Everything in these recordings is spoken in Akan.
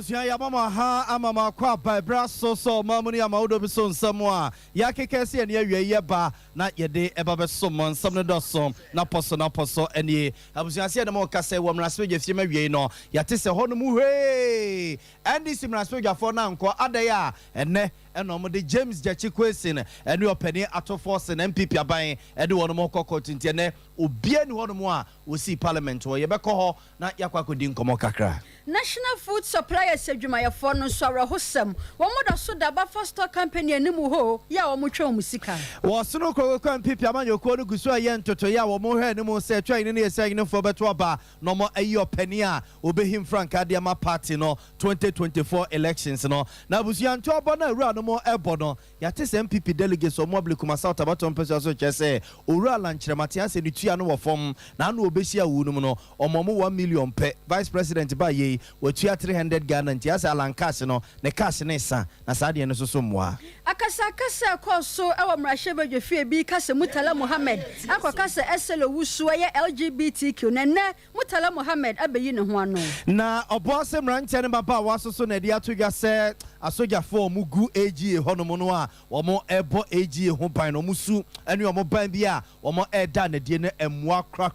Abusia ya mama ha amama kwa by braso so mamuni amaudo bi so nsamo ya kekese ene awie yeba na yede eba be so mon samne do so na poso ene abusia se na mo kase wo mrase je fie mawie no ya tese ho no mu hwe andi simrase je fo na nko adaya ene eno de James Jachikwesin ene opani ato force na MPP aban ede wono mo kokko tintiene obia ni wono mo a osi parliament wo ye be ko ho na yakwa kodi nkomo kakra. National Food Suppliers adwumayefo no so awrehosam womoda so da ba first company animu ho ya womotwa musika wo so no ko MPP amanyoko no gusu aye ntoto ya wo mo hwe animu se twa ni ese agine fo beto aba no mo ayi opani a obehim frank adiama party no 2024 elections no na busu anto obo na ru no mo ebo no ya tese MPP delegates o mo ablikuma south abaton person so chese oru alankyeremate ase ni tua no wo fom na na obehia wu no no omomo 1 million pe vice president ba ye watua 300 Ghana nti asa alankas no ne cash ne sa na saade no so mwa akasa koso ewa mrahye badwefie bi kase Mutala Mohammed akokase eselo wusu ye LGBTQ nene Mutala Mohammed abeyi ne ho ano na obose mranche ne baba wasoso na dia todwa se asoja fo mugu AGA hono no a wo ebo AGA ho ban no musu ene wo ban bia wo eda na die ne emwa kra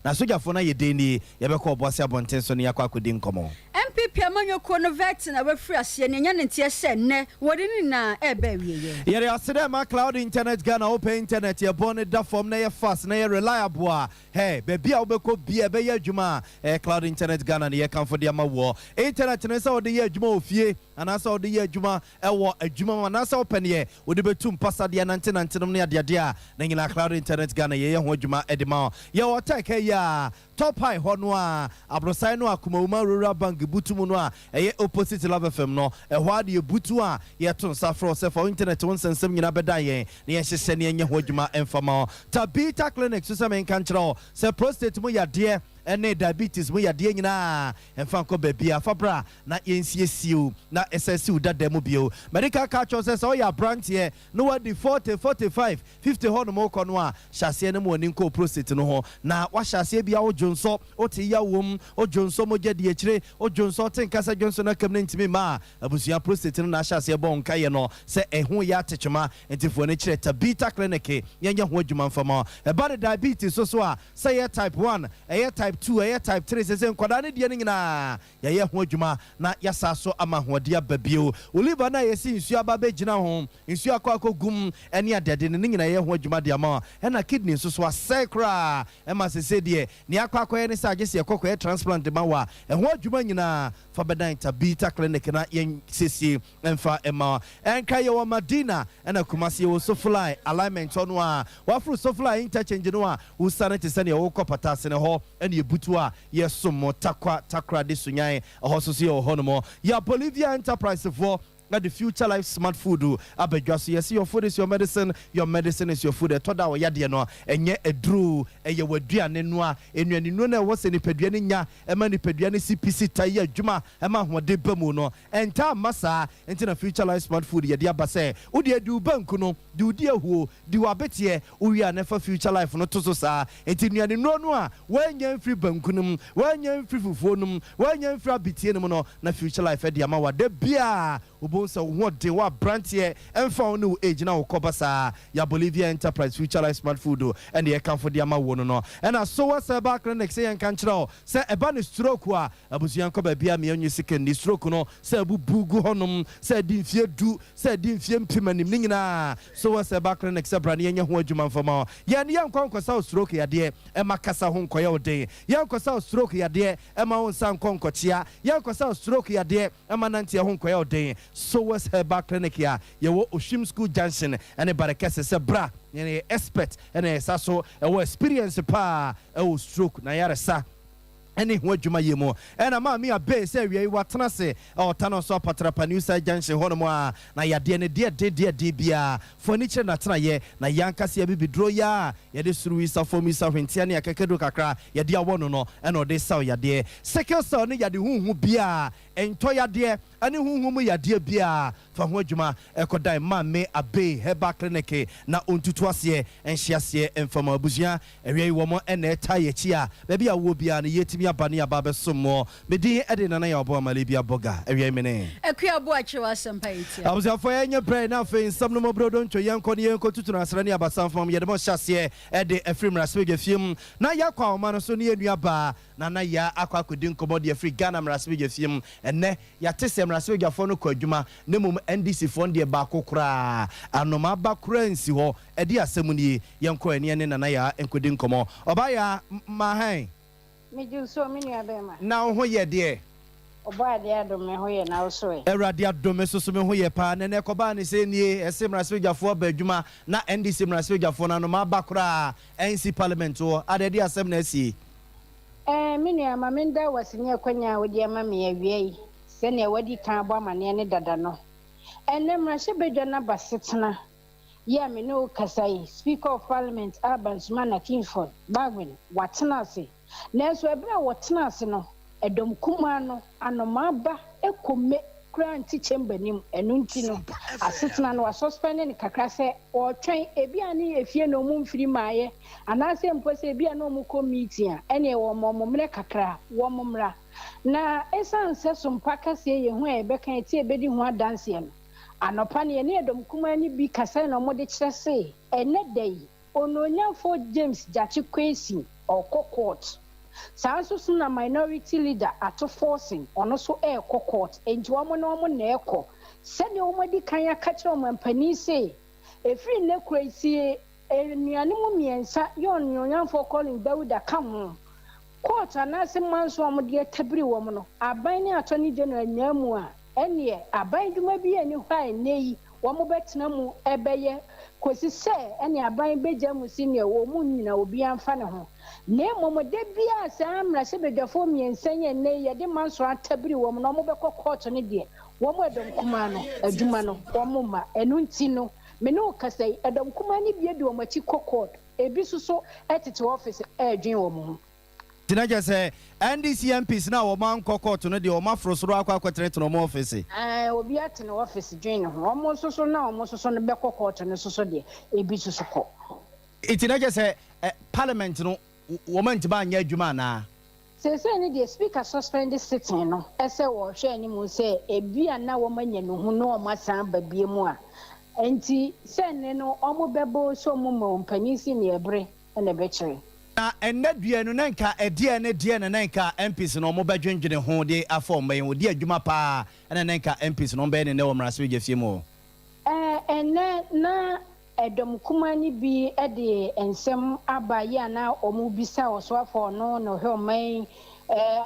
na asoja fo na ye deni ye be ko obose abonten so ne yakwa akodi nkomo MPP amanyoko no vet na wafri ase ne nya ne tie se ne wodi ni na ebe wieye yere asede ma cloud internet Ghana open internet ye born da form na ye fast na ye reliable hey baby a obeko bia be ye adwuma cloud internet Ghana ne ye kan for de ma wo internet ne se odi ye adwuma ofie anasa odi ye adwuma ewo adwuma anasa open ye odi betum pasa de nante no ne ade a na nyina cloud internet Ghana ye ho adwuma edema ye wota ya top high hono a abrosai no akuma uma rural bank butu no a eye opposite Love FM no ehwa de butu a ye ton safro se for internet won sensem nyina beda ye na ye hyese ne enye ho adwuma emfama Tabita clinic so se men kan kire se prostate mo yade ene diabetes mo yade nyina emfa nko babia fabra na yensiesiu na SSU dademu bio medical culture says so ya branch here no what the 40 45 50 hono mo kono a hyase ne mo ni nko prostate no ho na wa hyase bia wo jonso o te ya wom o jonso mo gede ekire o jonso ten kasa jonso na kam ne ntimi ma abusia prostate no na hyase bon kaye no se ehu ya techema entifo ne kire Tabita clinic yenye ho adwuma mfama eba diabetes so a say type 1 type 2 aye type 3 sese nkwada ne die nyina ye ho adwuma na yasa so ama hode ababio oliver na yesi nsu aba be gina ho nsu akogum ene adede ne nyina ye ho adwuma de ama na kidney so asecra ema sese de ne akwakoye ne sa agese ekokoye transplant de ma wa ho adwuma nyina fa bedan Tabita clinic na yen sesi emfa ema enka ye wa Madina na Kumasi wo so fly alignment ono a wa fru so fly interchange no a wo sanete sene wo kopata ne ho ene butu a yesomo takra de sunyan ahososo ye ho no mo ya Bolivia Enterprise for na the future life smart food abadwaso yes your food is your medicine is your food etoda wo yade no enye edru eye waduane no a enuani no na wo se ni paduane nya ema ni paduane CPC tayi adwuma ema hode bamu no enta masa enti na future life smart food yade abase wo de adu banku no de udi ahuo de wabetie wo wi anefa future life no to so sa enti nuane no a wanya free banku num wanya free fufuo num wanya free abitie num no na future life de ama wade bia so what they were brand here and found new age now kobasa ya Bolivia Enterprise future life smart food and the account for the ama wono no and I saw us back clinic say and kanchro say eba ni stroke wa abusuan ko ba bia me onyu second ni stroke no say bugu honum say di fie du say di fie mpimanim ni nyina so us back clinic say brand ye ho adwuma mfama ye ne yankwankosa stroke ya de e makasa ho nkoye ode yankosa stroke ya de e ma won san konkochia yankosa stroke ya de e ma nante ho nkoye ode so was her back clinic ya wo Oshim School Junction and barakese se bra ye expert and so e experience pa e stroke na yaresa any ho adwuma yemo ena ma me abe se wi watena se o tano so patrapa new side junction hono mo a na yade ne de bia furniture na tena ye na yankase bibidro ya ye de suru isa fomi sa hwentia ne akakedo kakra ye de awono no ena o de saw yade second saw ne yade hu bia ento yade ane huhum yade bia fa ho adwuma ekodan ma me abe heba clinic na ontutu ase enhyiase emfama abusua ewie wo mo ene eta yechi a ba bia wo bia ne yetimi abane aba besomo medi ede nana ya obo amale bia boga ewie mene akua bo achewa Sompa iti abusua fo enye pray na fe nsam no mobrodo ntwo yenko ne yenko tutu na asra ne abasan fam yede mo hyase ede efrim rasbege fiem na yakwa o ma no so ne enua ba na ya akwa kodi nkomo de afri Ghana rasbege fiem enne ya tese rasbege fo no kwadwuma ne mum NDC fo de ba kokora anoma ba kora nsi ho ede asem ni yenko ene ne na ya enkodi nkomo oba ya ma han meju so me nua be ma na ho ye de oba de adome ho ye na so e erade adome so me ho ye pa ne ne koba ne se nie esem rasbege fo ba adwuma na NDC rasbege fo na anoma ba kora NC parliament ho ade asem na asi me nua ma me nda wasini akwanya wodi ama me awie se ne wadi kan abo amane ne dada no enne mrahye bedwa na basetena ya me no kasai speaker of parliament Abansman Kinford Bagwin watena ase nanso ebra watena ase no edom kuma no anoma ba ekome kranti chamber nim enunti no asetena no suspend ne kakra se o twen ebia ne efie no mu mfiri maaye anase mpose ebia no mu committee a ene wo momomre kakra wo momra na esanse Sompa kase ye ho ebeka eti ebedi ho adanse no anopa ne ne edom kuma ni bi kasa na mo de kire se ene dai ononyafo James Jachi Kwesi okokot sanso na minority leader ato forcing ono so court enti wo mo na wo na eko se ne wo madi kan ya ka kire wo mampani se efiri ne Kwesi enuane mu miensa ye ononyafo calling Dauda kam court anase manso wo de tabiri wo mo no aban ne attorney general nyamu a ene aban dwuma bi ani hwai nei wo mo betena mu ebeye kosi se ene aban beja mu senior wo mu nyina obi amfa ne ho ne momo de bia se amra se bedwafo miensenye nei ye de manso atabiri wo mo no mo bekọ court ne de wo mo edom kuma no adwuma no wo mo ma enu nti no me no kasai edom kuma ni bia de wo machi court ebi so etete office edwen wo mo Tinaja say NDC MPs na wo man court no de o ma frosoro akwa kwatere no mo office obi ate no office dwen ho omo so na omo so no be court no so de ebi so ko Tinaja say parliament no wo man tiba anya adwuma na se ni the speaker suspended sitting no ese wo hwe ani mu se ebi ana wo manya no hu no o masan ba bie mu a enti se ne no omo bebo so mo mo mpanisi ne ebre na be kire na enadua no nanka edie ne die ne nanka MPs no mo badwendwene ho de afọ mban wo de adwuma pa na nanka MPs no mban ne wo mrase we gefie mu ene na edom kuma ni bi ede ensem abaye na omu bisa oso afọ no he oman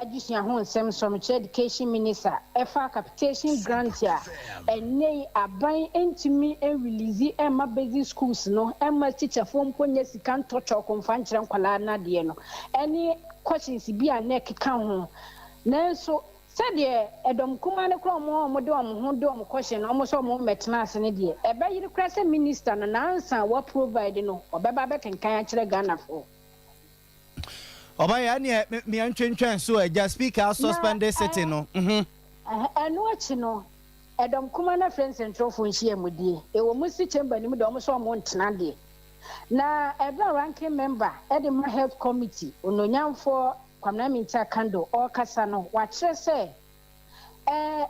adusua ho nsem som education minister efa capitation grant ya ene aban entimi release ema basic schools no ema teacher fo mponye sika ntocho konfa nkyere nkwala na de no ene questions bi a na keka ho nanso sede edom kuma ne kro mo de ho de question no so mo metena ase ne de ebe yiri kra se minister no na ansa wa provide no obeba be kenkan a kire Ghana fo Oba ya ne me antwentwen so eja speaker suspended sitting no anu achi no edom kuma na friends central fo nhia mudie e wo musi chamber ni mu de so mo ntena de na ebe ranking member edema health committee ononyamfo Parliamentary kando o kasa no wa kire se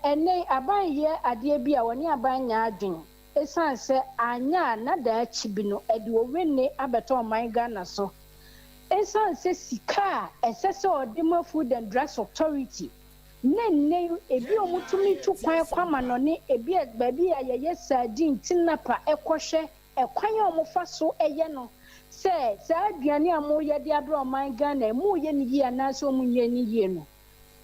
ene aban ye ade bi a woni aban nya adwen esan se anya na da achi bi no ede wo wenne abeto man Ghana so esan se sika esese odema food and drugs authority nenne ebi omutumi tu kwan kwama no ne ebi baabi a ye sardine tinapa ekohwe ekwan omofa so eye no se aduane amo ye de abro man Ghana mu ye ni ye na so mu ye ni ye no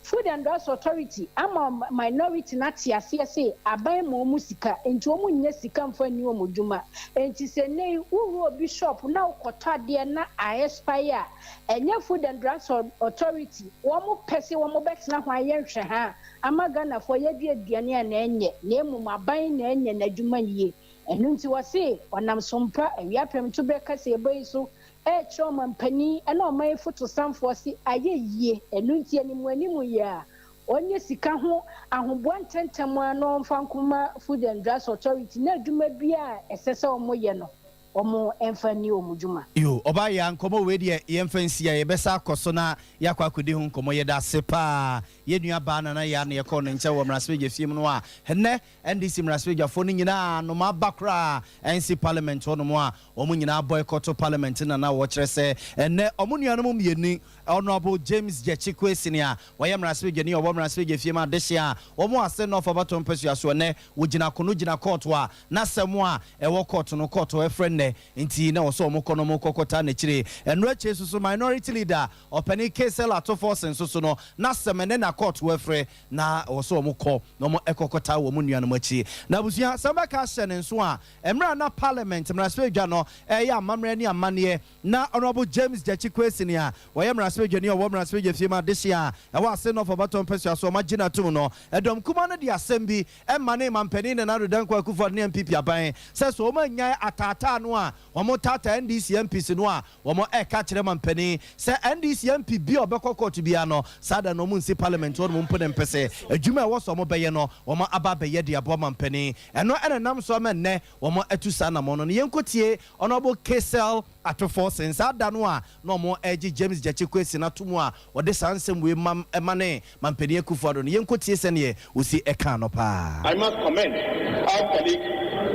food and drugs authority ama minority na tiase se aban mo mu sika enti omu nya sika mfa ni omuduma enti se nei uru bishop na ukotọ ade na expire enye food and drugs authority wo mu pese wo mu betena ho aye nhwe ha ama Ghana fo ye de aduane na enye na emu aban na enye na adwuma yie enu nti wo se onam Sompa awia pem to be kase ebe so choma mpani na o mai foto sanfo si aye yie enu nti animu ya onye sika ho ahoboa ntentem ano mfa nkoma Food and Drugs Authority na adwuma bia esese omo ye no omo emfani omudwuma yo oba ya nkomo we de yemfansi ya yebesa akoso na yakwa akodi hu nkomo ye da sepa ye nua ba na ya na ye ko no nche wo mraspeja fiem no a hene NDC mraspeja fo no nyina no ma bakra NC parliament no mo a omo nyina boycott parliament na wo kire se ene omo nua no mo mieni honorable James Jechikwe senior wo ye mraspeja ni obo mraspeja fiem a dehia omo ase no for baton pesu aso ne wo gina kono gina court a na semo a e wo court no court we friend inti na oso omo kono mo kokota na chire enro ache susu minority leader openi KSL ato force nsusu no na semene na court wefre na oso omo ko no mo ekokota wo mu nuanu machi na busia samba ka hye nso a emra na parliament mra spedwa no ya amamre ni amane na honorable James Jechikwe senior wo ye mra spedwa ni wo mra spedwa fiema dehia e wa ase no for baton pesu aso ma gina tum no edom kuma no di asem emane mampani na rodanko akufo ne MPP aban se so ma nya atata no a omo tata NDC MPs no a omo eka kire mampani se NDC MP bi obekokot bia no sada no mu nsi parliament wo mo mpone mpese adwuma wo so mo beye no omo aba beye de abo mampani eno enenam so ma nne omo atusa na mo no yenkotie onobo KSL atofo sense ada no a no mo eji James Jechikwe sinatumu a ode sansem we emane mampani akufado no yenkotie se ne osi eka no pa. I must commend our colleague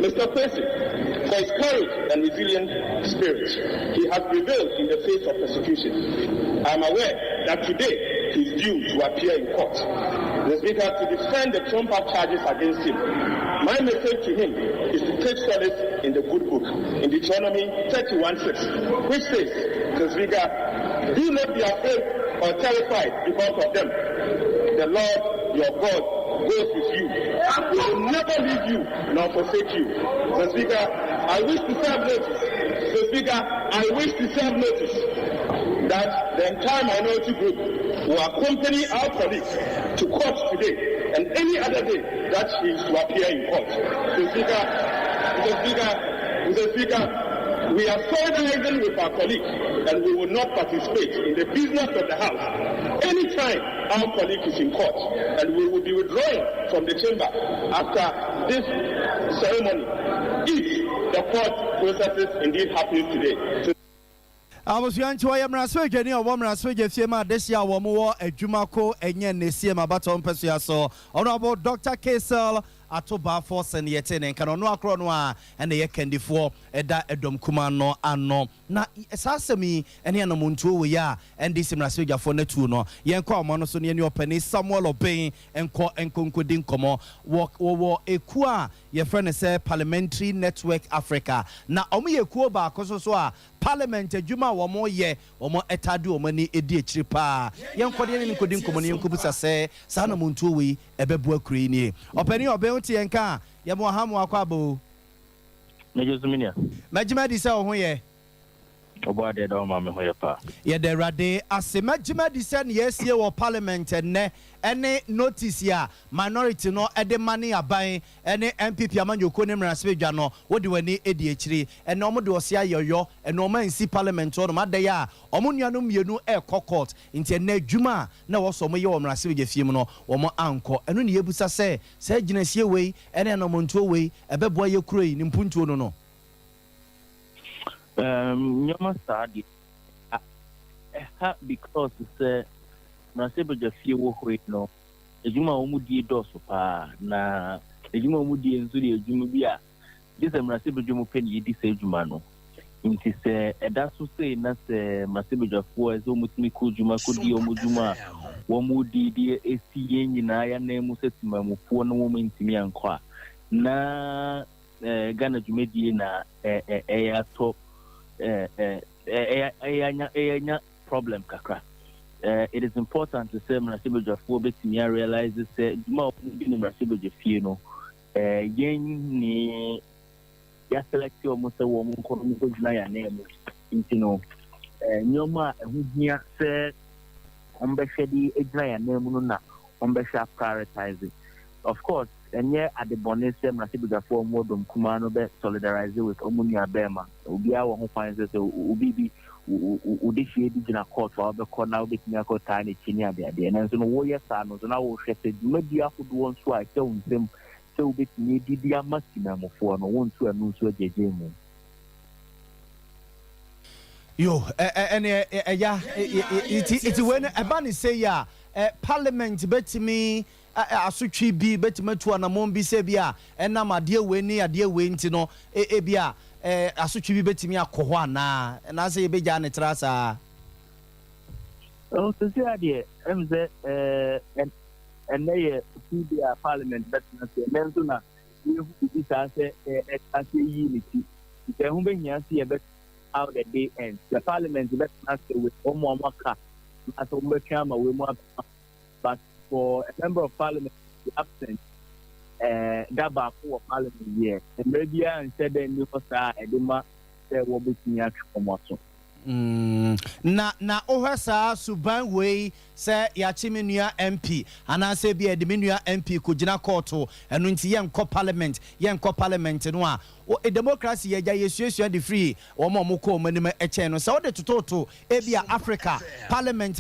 Mr. President for his courage and resilient spirit. He has prevailed in the face of persecution. I am aware that today he is due to appear in court. The Speaker to defend the Sompa charges against him. My message to him is to take solace in the good book, in Deuteronomy 31:6, which says, the Speaker, do not be afraid or terrified because of them. The Lord your God goes with you. He will never leave you nor forsake you. The Speaker, I wish to serve notice. The Speaker, I wish to serve notice that the entire minority group will accompany our colleagues to court today and any other day that he is to appear in court. The Speaker, we are solidarizing with our colleagues and we will not participate in the business of the House anytime our colleague is in court, and we will be withdrawing from the chamber after this ceremony if the court processes indeed happens today. I was young to Yamra Jenny or Woman Swija this year, Womo, a Jumako, and Yen Nesiema Baton Pesuaso, Honorable Dr. KSL. Atoba force and yet and canono acronoa and the yekendi for eda edom kumano ano na esasemi and yanamuntu we ya and this imrasweja for netuno yenko monoso ne openi Samuel obey and konkudin komo wo ekua ye friend say Parliamentary Network Africa na omo yekuo ba koso so a parliament adwuma wo mo ye omo etadu omo ni edi echiri pa yenko de ne kodin komo ne yenko busa se sa na muntu we ebebu akuri ni openi obey Tienka, Yamo Hamu Aquabo. Major Zuminia. Majima di sa ohuye. Oba de do ma me hoyepa. Ye de rade ase majima di sa yes ye wo parliament ne ene notice ya minority no ede mane aban ene MPP amanyoko ne mrasbedwa no wodi wani edi echiri ene omo de ose ayoyo ene omo nsi parliament no made ya omo nuanu mienu e court nti ene adwuma na wo so mo ye wo mrasbedwa fiem no omo anko eno ne yebusa se ginasie wei ene no montuo wei ebeboa ye kuroi ni mpuntuo no no. Nyama study because it's Nasebo Jafie Wohwe no, a Juma Omudi doso pa na a Juma Omudi and Zuri Jumubia. This is Nasebo Jumupeni, this age mano. It is a dasu say, not a Masebo Jafua, as almost me could Juma could be Omujuma, Womudi, dear AC in I name Musetima, Mufuan woman to me and qua. Na Ghana Jumediana, a top. Problem kakra. It is important to say Mrasibo Jafo me realize this more in Mrasibo Jafino. Yen ni ya select your most woman calling my name. You Nyoma here said on Beshadi Ejaya name na on Besha prioritizing. Of course, and yet at the bonnet, Mrasibo Jafo modem Kumano be solidarize with Omunia Bema. Ubia who finds us Ubibi udifie di gina court wa be ko na obi tinya ko ta ne chini ade na so no wo yes no so na wo hwese duma di akodo nso a che unsem se obi tinya di amasina mofo no wo nso anu nso ajeje mu yo ya it when ebani say ya parliament betimi asotwe bi betimi to anamon bi se bia enam ade we ni ade we nti no bia asotwe bi betimi akọ ho na say ye beja ne trasa so say ade emze ye bia parliament betimi se menzo na we hu bi sa se ase yi ni ti se hu be hia se ye bet how the day ends. The parliament is not with Omaka as a but for a member of parliament to be absent, that back for parliament year. And maybe I said then you will be near to na ohasa suban we say yachimenua MP ana say be edmenua MP ko gina court enu nti yenko parliament no a democracy ye yesuesua de free omo ko omanim eche no say o de tototo ebia Africa parliament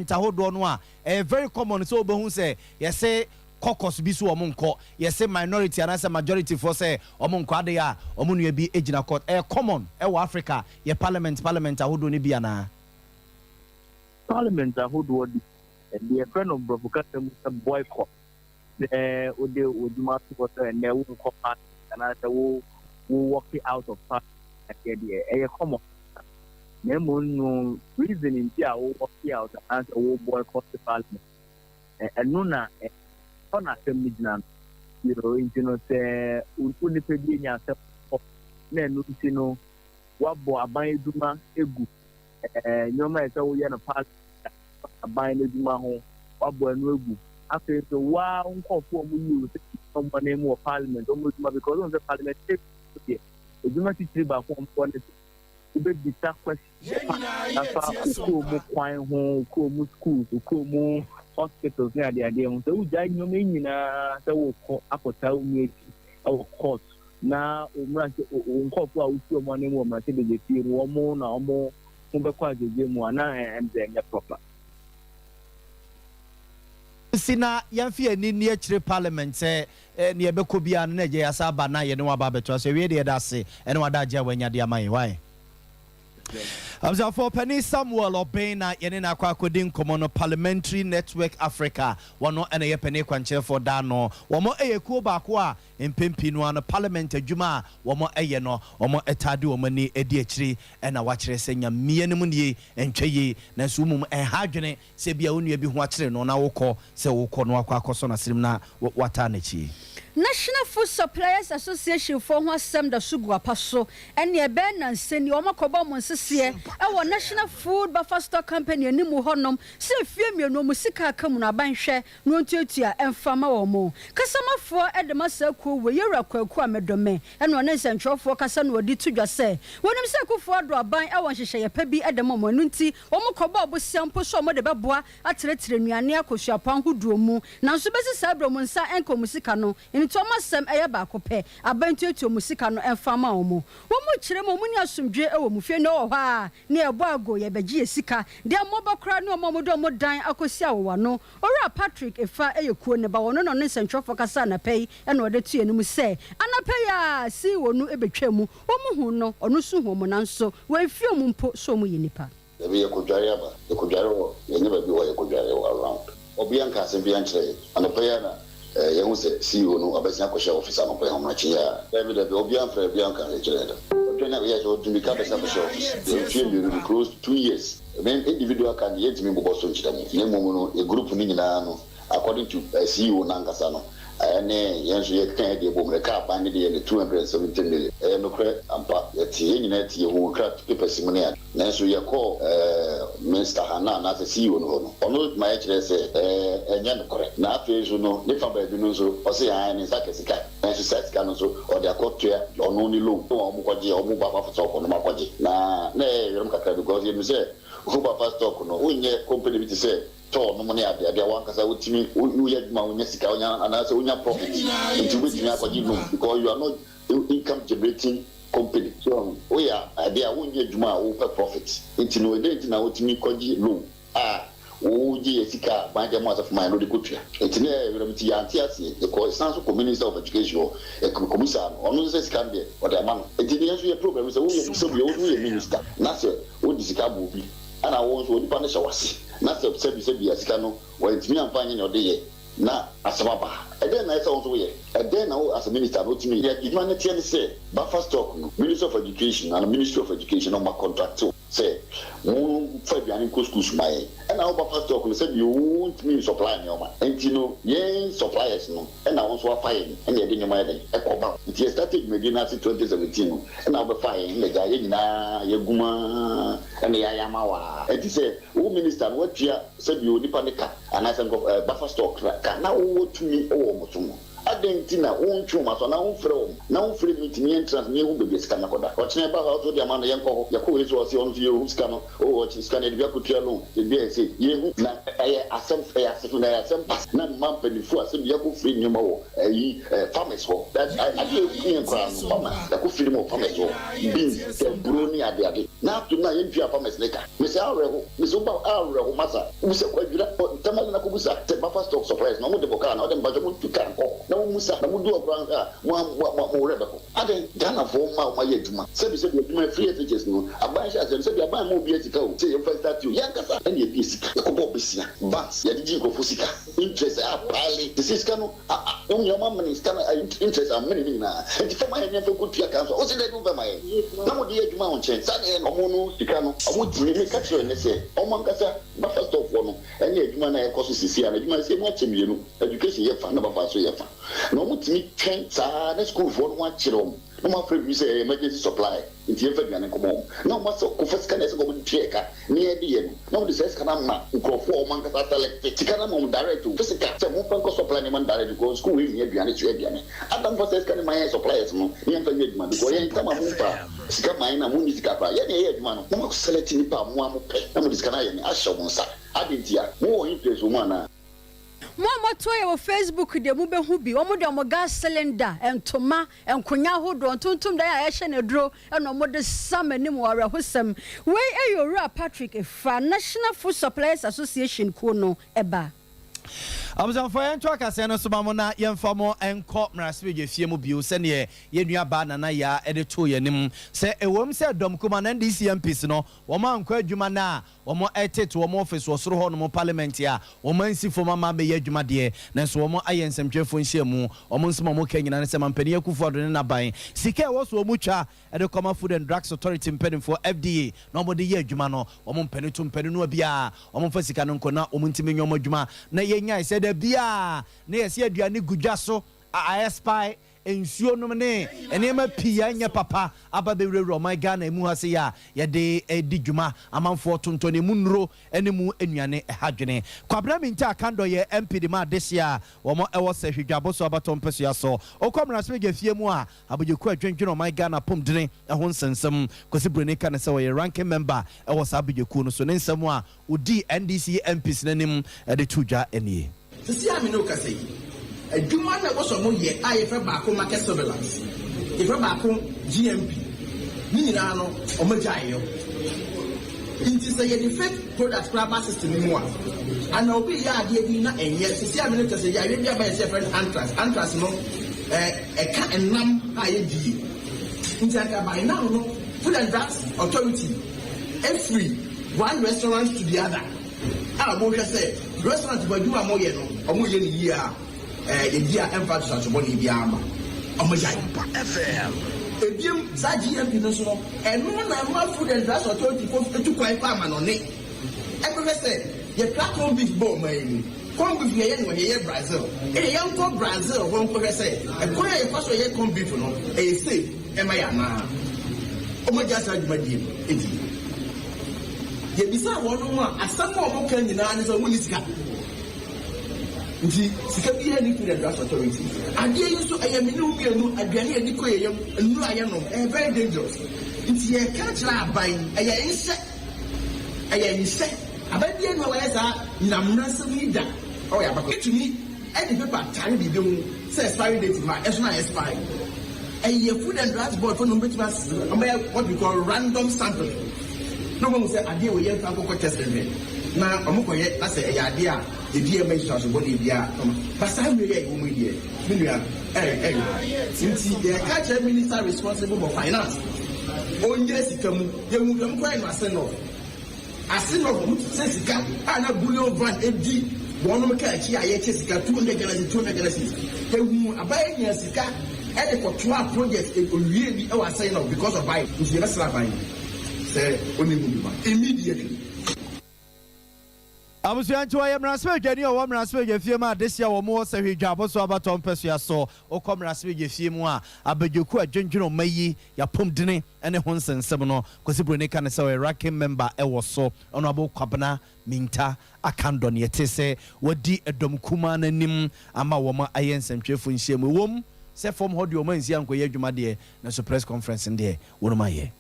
ahodo no a very common so obehu say yes say caucus bi so omonko yes say minority and say majority for say omonko ade ya omonua bi ejina court common wa Africa ye parliament ahodo ni bia na parliament ahodo di the friend of Brofukata boycott ode oduma to say na wo ko part and say wo walk out of part e common na mo no reasoning dia wo walk out and wo boycott the parliament and no na on a seminar, say, we pedi nya se na no ntino wabo aban eduma egu nyoma ese wo ye no pass aban eduma ho wabo anu egu after so wa nkofo mu yi o se na mu parliament o mu because on the parliament take eduma titiri ba ko mpo ne ube bisa question afa ko mu kwan ho ko mu schools ko mu hospitals near the idea so we jai no nyina se wo ko akota umu our court na umranche unkofo a usi omo ne mu omranche de tie wo mo na omo be kwa jeje mu ana nya proper sina yamfi ani ni akire parliament se ne ebeko bia na je yasa ba na ye ne wa ba beto so we de da se ene wa da je wanya de aman why Abza for Penny Samuel Obena yenina kwa kodin komono Parliamentary Network Africa wano ene ye penny kwanche for dano womo eye ku ba ko a empempi no an parliament adwuma womo eye no womo etade womo ni edi akiri ena wa kire senya mie ne mu nie entweye na so mum hadwene se bia onua bi ho akire no na wokọ se wokọ no akọ akoso na sirim na wata na chi National Food Suppliers Association for who asem da sugu apaso ene ebe na nseni o makoba mo nsese e National Food Buffer Stock Company ni mu honom se fie mienu mu sika aka mu na banhwe no ntuatua emfama wo mo kasamafo e de masaku we yera kwaku amedome ene one nsentwofo kasa no odi tudwa se wonim se kufo ado aban e won hyehye ye pa bi e de mo mo nti o makoba obosiampo so mo de beboa ateretire nuane akosua pan hoduo mu nanso besi sabro mu nsa enko mu sika no Thomas Sam eye ba ko pe abantuatu musika no emfama omo wo mu kire mo muni asomdwe e wo mu fie no wo ha na ebo ago ye begie sika de mobokra ne omo do mo dan akosia wo no ora Patrick efa eye kuo ne ba wono no nsentwofo kasa na pei e na ode tue ne mu se anapei a si wonu ebetwa mu wo mu hu no ono su hu mo nanso we fie mu mpo so mu yinipa ebe ye ko dware aba ye ko dware wo ye ne ba bi wo ye ko dware wo around obianka se bianche anapei na you say CEO no abesi akosha office no pe homo chi ya David obi amfra bianca le chere do na we so to be ka besa office you feel you close 2 years then individual can yet me bobo so nchida mu ne momo no a group ni nyina no according to CEO na ngasa no ene yenso ye kan de bom reka ban de ye 270 million no kre ampa yeti ye nyina ti ye hu kra papers mu ne na so ye call Mr. Hana na CEO no ono ma ye kire se enya no kre na afi so no ne fa ba bi no so o se ya ni saka sika na so set ka no so o de akotua ono ni low o mu kwaje o mu ba fa so ko no makwaje na yerum kakra because ye mi se o ba fa stock no o nye company bi ti se to no money ade wan kasa wutimi uye ma unya sika unya ana se unya profit into which you akwaji no because you are not income generating company. So we are there won't get Juma over profit. It's no identity now to me koji low. Sika by the amount of my no country. It's near the Council Minister of Education, a commissioner, on the Scambia, or the man. It didn't a program, so we only a minister. Nasa, what is the movie? And I want to punish us. Nasa said, Scano, or it's me, I'm finding your day. Na asababa then I saw we then now as a minister wrote to me humanitarian say buffer stock Minister of Education and Ministry of Education on my contract say Fabian schools my and now buffer stock said you won't mean supply me and you know suppliers no and I also fine and you didn't mind it started Medina 2017 and now be fine the guy na yeguma and the yamawa and he said minister what you said you nipanika and I think buffer stock na wo tumi o mo tumo adentina won twoma so na won frɛ na won frɛ mi timi entrance mi hu bebe sika na koda ɔkyene ba ha so de ama na yɛnkɔ yakɔ yesu ɔse ɔno ye hu sika no o ɔkye sika na de bia kotua lo de bia se ye hu na ɛyɛ asɛm ɛyɛ asɛm na asɛm pas na man panifo asɛm yakɔ frɛ nyoma wɔ ayi farmers hɔ that ade ekun nkra no farmer yakɔ frɛ mo farmers hɔ beans tempuro ni ade na to na yɛntwa farmers leka me se awrɛ ho me so ba awrɛ ho masa wo se kwadwira tamale na ko busa te buffer stock supplies na mo de boka na o de mbaje mo tuka nkɔ na musa na mudu okran mo rebeko aden Ghana for ma ye djuma se bi djuma free teachers no aban sha se bi aban mo bi etika o se ye first start you yan kasa na ye bi sika ko bo besia banks ye digi ko fusika interest a pale this is kanu on your mama ni sika interest a many na e fa ma ye nfe ko tua kan so o se le do ba ma ye na mo de djuma on chen sa de no mo no sika no o mo tiri me ka kire ne se o mo nkasa ba first of all no ene djuma na ye ko so sisi na djuma se mo achemie no education ye fa na ba fa so ye fa no mutimi twen saa na school for no achiro no ma frɛ bi sɛ emergency supply nti efa biane komo no ma so ko fasika na se ko mutieka ne e bi ye no de sɛ kana ma nkrofo o man kasa select tika na mo direct fasika sɛ mo fa ko supply ne man direct ko school we ne biane tue biane adam for sɛ kana ma suppliers no ne fa ye djuma ko ye ntama mo fa sika man na mo ni sika fa ye ne ye djuma no mo ko select ni pa mo amopɛ na mo sika na ye ne ahye mo nsa adentia mo wo interest mo ana Mama toye wo Facebook de mu behu bi omo de mo gas cylinder entoma enkonya hodo ntuntum da ya hye ne dro eno mo de sam anim wore hosam we eyora Patrick Efa National Food Suppliers Association ko no eba Amazon for yen twaka se no so mamona yemfamo enko mrasbeje fie mu bio se ne yenua ba nana ya ede to yenim se ewom se dom kuma na ndc MPs no wo ma anko adwuma na wo mo etet wo mo office wo soro ho no mo parliament ya wo man si fo mama be adwuma de na so wo mo ayensemptwefo nhyiamu wo mo nsoma mo kanyina ne se mampani akufo do ne naban sika wo so wo mu twa ede Common Food and Drugs Authority mpedin for FDA no mo de ye adwuma no wo mo mpani to mpani no bia wo mo fa sika no nko na wo mo ntimi nyomo adwuma na yenya se de bia na yesi aduane gudwa so a spy ensuo no ne enema pia nya papa aba be wrewro my Ghana emu hase ya ye de edi dwuma amanfo tontone mu nro ene mu enuane hadwene kwabra minta kando ye MP de ma desia wo mo ewo se hwedwabo so abatom peso ya so okomra so ge fie mu a abojeku adwendwene my Ghana pomdene ehon sensem kosi brene kan se wo ye ranking member ewo sa abojeku no so ne nsem a odi NDC MPs nanim de tujwa enie sisi amino kasei adwuma na woso mo ye ayefa baako market surveillance yefa baako GMP ni nyina no omajayo inti say ye defect product grabber system mu a ana obi ya ade bi na enye sisi amino kasei ya we bia ba ye friend antrax no ka enam aye di inti aka by now no Food and Drugs Authority every one restaurant to the other mo hwe say restaurant baduma mo ye no omo ye ni yi a ebia emphasis so boni bia ama omo jai FM ebiem za GMP no so no eno na ma Food and Drugs Authority ko etu kwai pa ma no ne hwe say ye platform beef bo ma ni corn beef ye no ye Brazil ye ko Brazil won ko hwe say e ko ye ko so ye corn beef no e say e ma ya na omo jasa djuma di edi ye bisa wono ma asamo mo kan nyina ne so mo ni sika nti sika bi ha ni Food and Drugs Authority ade yi so ayaminu bienu aduane ani ko ye yam enu aye no very dangerous nti ye ka kira aban aye nse abadie no wa yesa namnasem ni da o ya bako etumi e di paper tare bi dem say expiry date ma e so na expire a food and drugs board for number what we call random sampling. No one will say, I deal with young people testing. Now, I'm going to say, idea, the DMH house, what is the but I'm really the culture minister responsible for finance. Oh, yes, it can move quite a sense. I see no sense, and a bullion van empty. One of the catch here, Jessica, 200 Genesis. A buying Jessica, and for 12 projects, it will really our sign off because of buying. It's never slapping. Say, only immediately. I was going to I am Rasper Jenny or one Rasper Yefima this year or more, so he jab also about Tom Persia so or come Rasper Yefima, I beg you quite General Mayi, ya pum dine, and a Honson Semono, because if can say a racking member, I was so honorable Kabana, Minta, Akandon Yetese, what di a dom kuman and nim, ama woma ayens and cheerful in shame womb, set from how your man's young Koyajuma dear, no press conference in there, one of my year.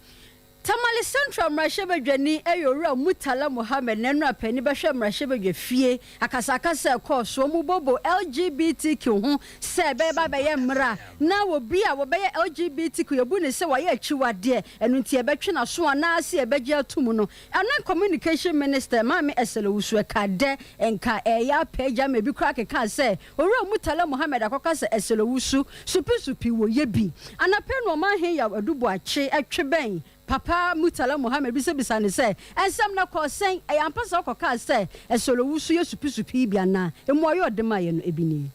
Tamale Central Mrashebe Jenny Ayora Mutala Mohammed Nenra Penny Basham Rashebe Fie Akasaka se course Bobo LGBTQ Sebe Bayamra now will be our Bay LGBTQ Yabuni se why chiwa dear and until Betchina Swana see a Beja Tumuno and non communication minister Mami Eselo Kade and Ka Eya Peja maybe crack a can say or Mutala Mohammed Akokasa Eselo Supi wo yebi and a pen woman here a duboache at Trebane. Papa Mutala Mohammed Bisabisani say, and some na call saying, I am Pasaka say, and so Lucio Supi Biana, and Moyo de Mayan Ebini.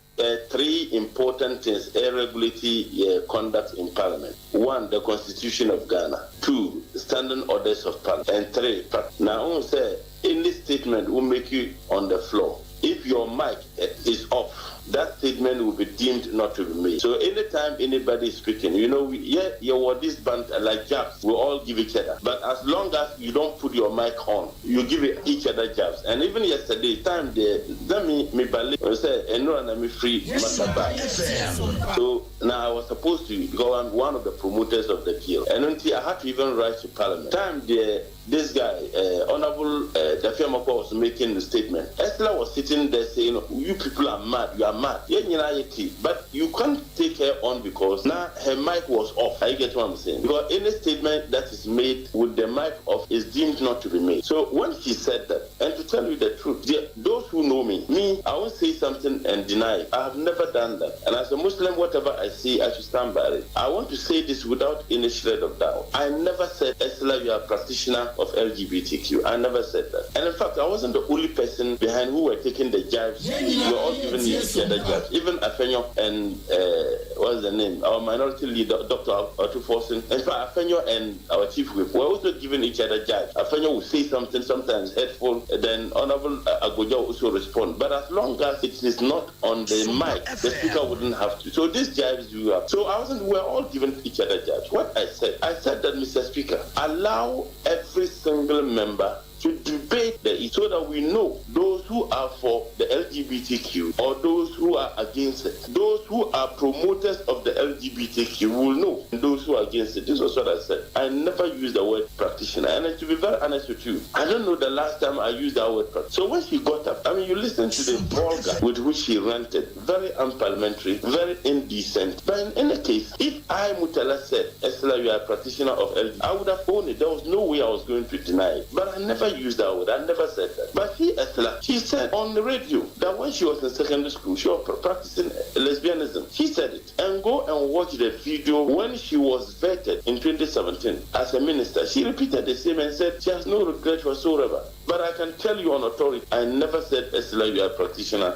3 important things regulatory conduct in Parliament. 1, the Constitution of Ghana. 2, standing orders of Parliament. And 3, now I say, any statement will make you on the floor. If your mic is off, that statement will be deemed not to be made. So anytime anybody is speaking, you want this band like jabs, we all give each other. But as long as you don't put your mic on, you give each other jabs. And even yesterday, time there, that me ballet say, and no, I'm free. So now I was supposed to go on one of the promoters of the deal, and until I had to even write to Parliament. Time there. This guy, Honorable Dafiamako was making the statement. Estela was sitting there saying, you people are mad, you are mad. But you can't take her on because now her mic was off. I get what I'm saying. Because any statement that is made with the mic off is deemed not to be made. So when she said that, and to tell you the truth, those who know me, I won't say something and deny it. I have never done that. And as a Muslim, whatever I say, I should stand by it. I want to say this without any shred of doubt. I never said, Estela, you are a practitioner of LGBTQ. I never said that. And in fact, I wasn't the only person behind who were taking the jabs. We were all giving each other jabs. Even Afenyo and, what's the name? Our minority leader, Dr. Atuforsen. In fact, Afenyo and our chief whip were also giving each other jabs. Afenyo would say something, sometimes hurtful, then Honorable Agoja will also respond. But as long as it is not on the mic, the speaker wouldn't have to. So these jabs we have. So we were all giving each other jabs. What I said that, Mr. Speaker, allow every single member to debate so that we know those who are for the LGBTQ or those who are against it. Those who are promoters of the LGBTQ will know those who are against it. This was what I said. I never used the word practitioner. And to be very honest with you, I don't know the last time I used that word practitioner. So when she got up, you listen to the vulgar with which she ranted, very unparliamentary, very indecent. But in any case, if I, Mutala, said, Estela, you are a practitioner of LGBT, I would have owned it. There was no way I was going to deny it. But I never used that word. I never said that. But Estela, she said on the radio that when she was in secondary school, she was practicing lesbianism. She said it. And go and watch the video when she was vetted in 2017 as a minister. She repeated the same and said she has no regret whatsoever. But I can tell you on authority, I never said, Estela, you are a practitioner.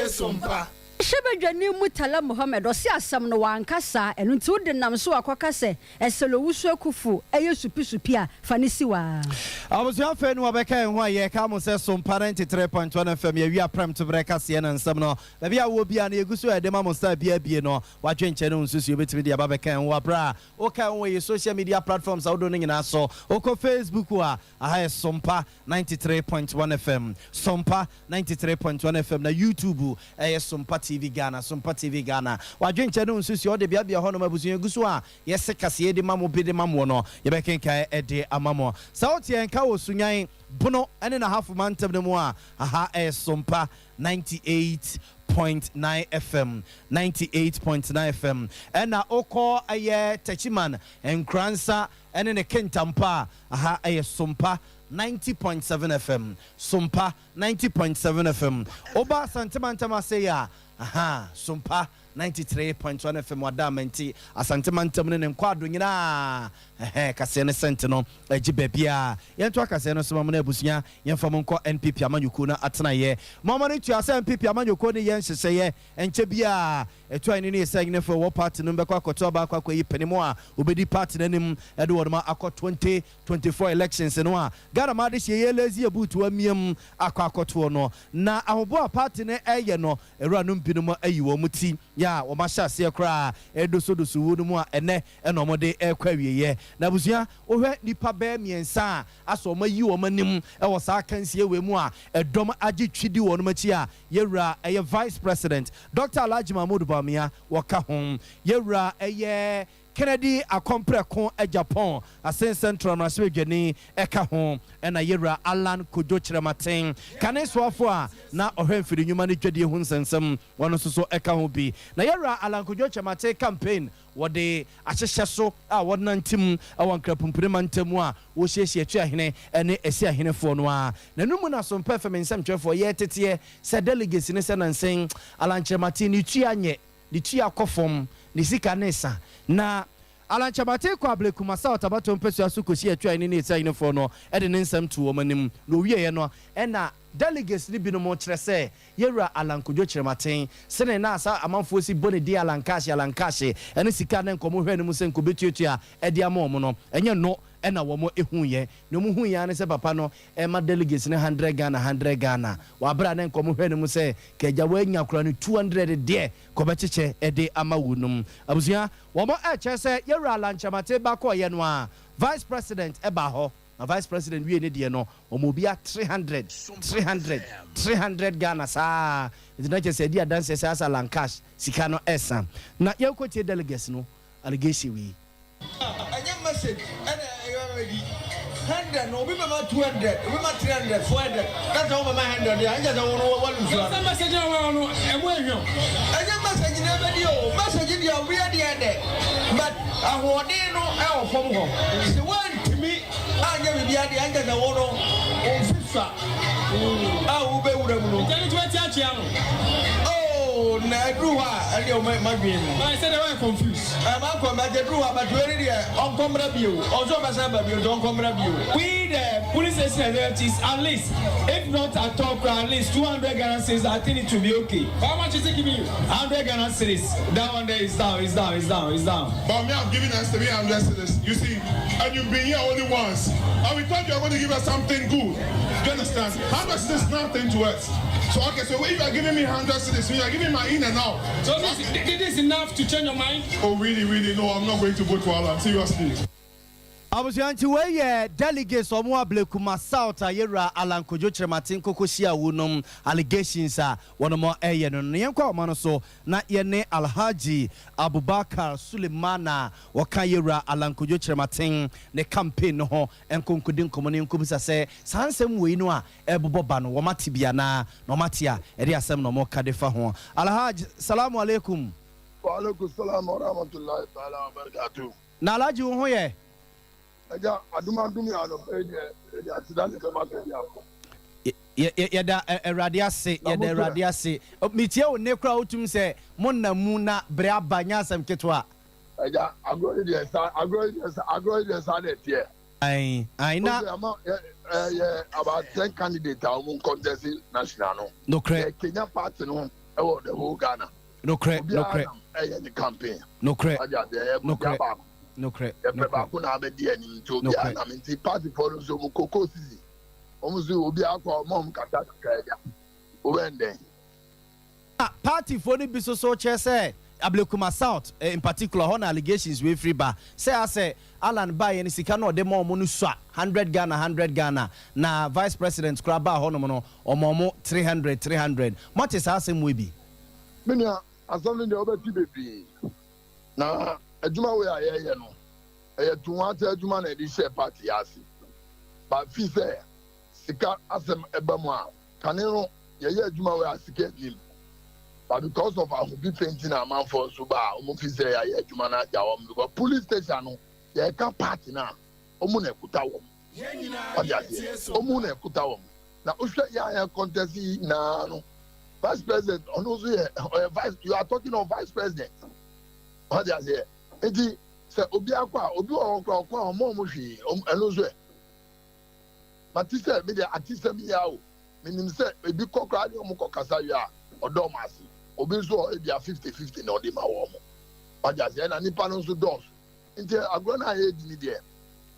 Sompa. Shebejani Mutala Mohammed or Siasam no one cassa and until the Namso Aquacase, Eselo Uso Kufu, Ayo Supia, Fanisiwa. I was your friend Wabeka and why ye come says some parent 3.1 FM, we are prime to Brecasian and Samno. Maybe I will be an Egusu at the Mamosta Biano, watching channel Susu between the Ababeka and Wabra. Okay, on social media platforms out doing in us, Oko Facebook, I have Sompa 93.1 FM, Sompa 93.1 FM, na YouTube, Sompa TV Ghana, Sompa TV Ghana. Wadwen channel nsusu ode bia bia hono mabusu egusu a yese kase de mamo bede mamo no ye beken kai ede amamo. Sauti enka osunyan bono ene na half man tam mu a aha Sompa 98 98.9 FM 98.9 FM ɛna okɔ ɛyɛ Techiman Nkransa ɛne ne Kentampa aha ɛyɛ Sompa 90.7 FM Sompa 90.7 FM oba santimantama say ya aha Sompa 93.1 FM wadamenti asantimantam ne nkwado nyina kase ne sentino agi babia yento akase no so mamna abusunya yemfa monko NPP amanyuku na atena ye mama ne tuasa NPP amanyuku ne yen hyehyeye enche bia etu ani ne yesa nyine for party no mbekwa akoto ba akwa yi penimo a obedi party nanim ede wodma akọ 2024 elections no a Ghana ma de hye lazy abutu amiem akọ akoto no na ahobo a party ne eye no ewura no mpinum ayi wo muti ya wo ma hyase kra edosodoso wo no mu a ene eno mode ekwa wieye na busia ohwe nipa ba miensa aso mayi wo manim e wo sa kansie we mu a edom age twidi wo no machi a yewura eye vice president Dr. Alhaji Mahmoud Bamia waka hom yewura eye Kennedy akompreko e Japan asen central no asebedwani eka ho ena yewura Alan Kojo Chirematen kane soafo a na ohwe mfiri nyuma ne dwade hu nsensem wono so eka ho bi na yewura Alan Kojo Chirematen campaign wode ahyehye so a wonantim awankra pumpurema ntamu a wo hyehye atwa hene ene esi ahene fo no a na numu na so mpa fam nsem twefo ye tete se delegates ne se nansen Alan Chirematen ni tua nye ni tua kofom ni sika nesa na Alan Chirematen kwa Blekuma South abato mpesu asukoshi atwa ni esa hene fo no ede ne nsem tu wo manim no wiye no ena delegates ni bino mo kyerɛ sɛ yewura Alan Kojo Chirematen sene na asa amanfo si bone di Alan Kashe ene sika na nkomo hwɛ ne mu sɛ nkobetuatua ede ama omo no enye no ena wo mo ehuye no mu huya ne sɛ papa no ma delegates ne 100 Ghana wa bra na nkomo hwɛ ne mu sɛ kagya wa nya kura ne 200 de kɔbɛkyekyɛ ede ama wunum abusua wo mo kyerɛ sɛ yewura Alan Chirematen ba kɔ ye no a vice president eba hɔ na vice president we ne de no omobia 300 Ghana sa it na just say dance say as Alan Cash sika no esa na ye kwete delegates no allegation we anya message and already 100 no be ma 200 we ma 300 400 that's how my 100 ya anja no one so message no emu ehwo anya message na be di o message di o we dey but ahode no e o fom ho se one timi anya bi dia dey anja no no o fifa ah ube wura mu no tell 20 achia no na druha ali o magwin I said I was confused I'm druha but where there on comra bio also basaba bio don comra bio we the police station authorities at least if not at all at least 200 Ghana cedis I think it will be okay how much is it giving you 100 Ghana cedis that one there is down but me I'm giving us 300 cedis you see and you've been here only once and we thought you were going to give us something good you understand 100 cedis is nothing to us so okay so if you are giving me 100 cedis you are giving my in and out. So this is enough to change your mind? Oh, really? No, I'm not going to vote for Alan. Seriously. Abusianti we delegates omo Blekuma South ayera Alan Kojo Chirematen kokosia wonom allegations a wonom eye no yenkwa omo no so na ye ne Alhaji Abubakar Sulemana waka yera Alan Kojo Chirematen ne campaign no ho enkonkudi nkomo ne nkobisa se sansem we no a ebobo ba no womate bia na no mate a ede asem no mo kadefa ho Alhaji salamu alaikum wa alaikum salam wa rahmatullahi ta'ala wa barakatuh na Alhaji wo ho ye Aja aduma ya no de accident ke ma ke ya da radiase mitie o ne kra otum se monnamu na bre abanya asem ketwa aja agro de sa de tie ai na about 10 candidates are on contest national no cre Kenya party no e wo the whole Ghana no cre the campaign no cre aja no cre no credit. Kuna abedi ani to bi ana minti party for so mu koko sisi. Omuzu obi akwa mom kata kaja. Obende. Party for ni biso so che say Blekuma South in particular on allegations we free ba. Say I say Alan buy any sika no de mom no swa 100 Ghana na vice president kraba hono no omomo 300. What is asem we be? Menya asomni de obeti bebi. Na adwuma we ayeye no tuwate adwuma na edi share party asi ba fi say sika asem ebamu a kanero yeye adwuma we asike nim but because of our be painting a man for Suba, Mufi say, I Jumana Jawam, because police station, they can't party now. Omune Kutawam. Omune Kutawam. Now, Usha Yaya contest now. Vice President, vice, you are talking of Vice President. What do you say? Eti say obi akwa omomushi elozo. Matise me dey atise me ya o. Menim say ebi kokra dey omko kasa ya odomasi. Obi so e dia 50-50 na odi ma wo mo. What do you say? Na nipa no so dos. Nti agrona he di ni dey.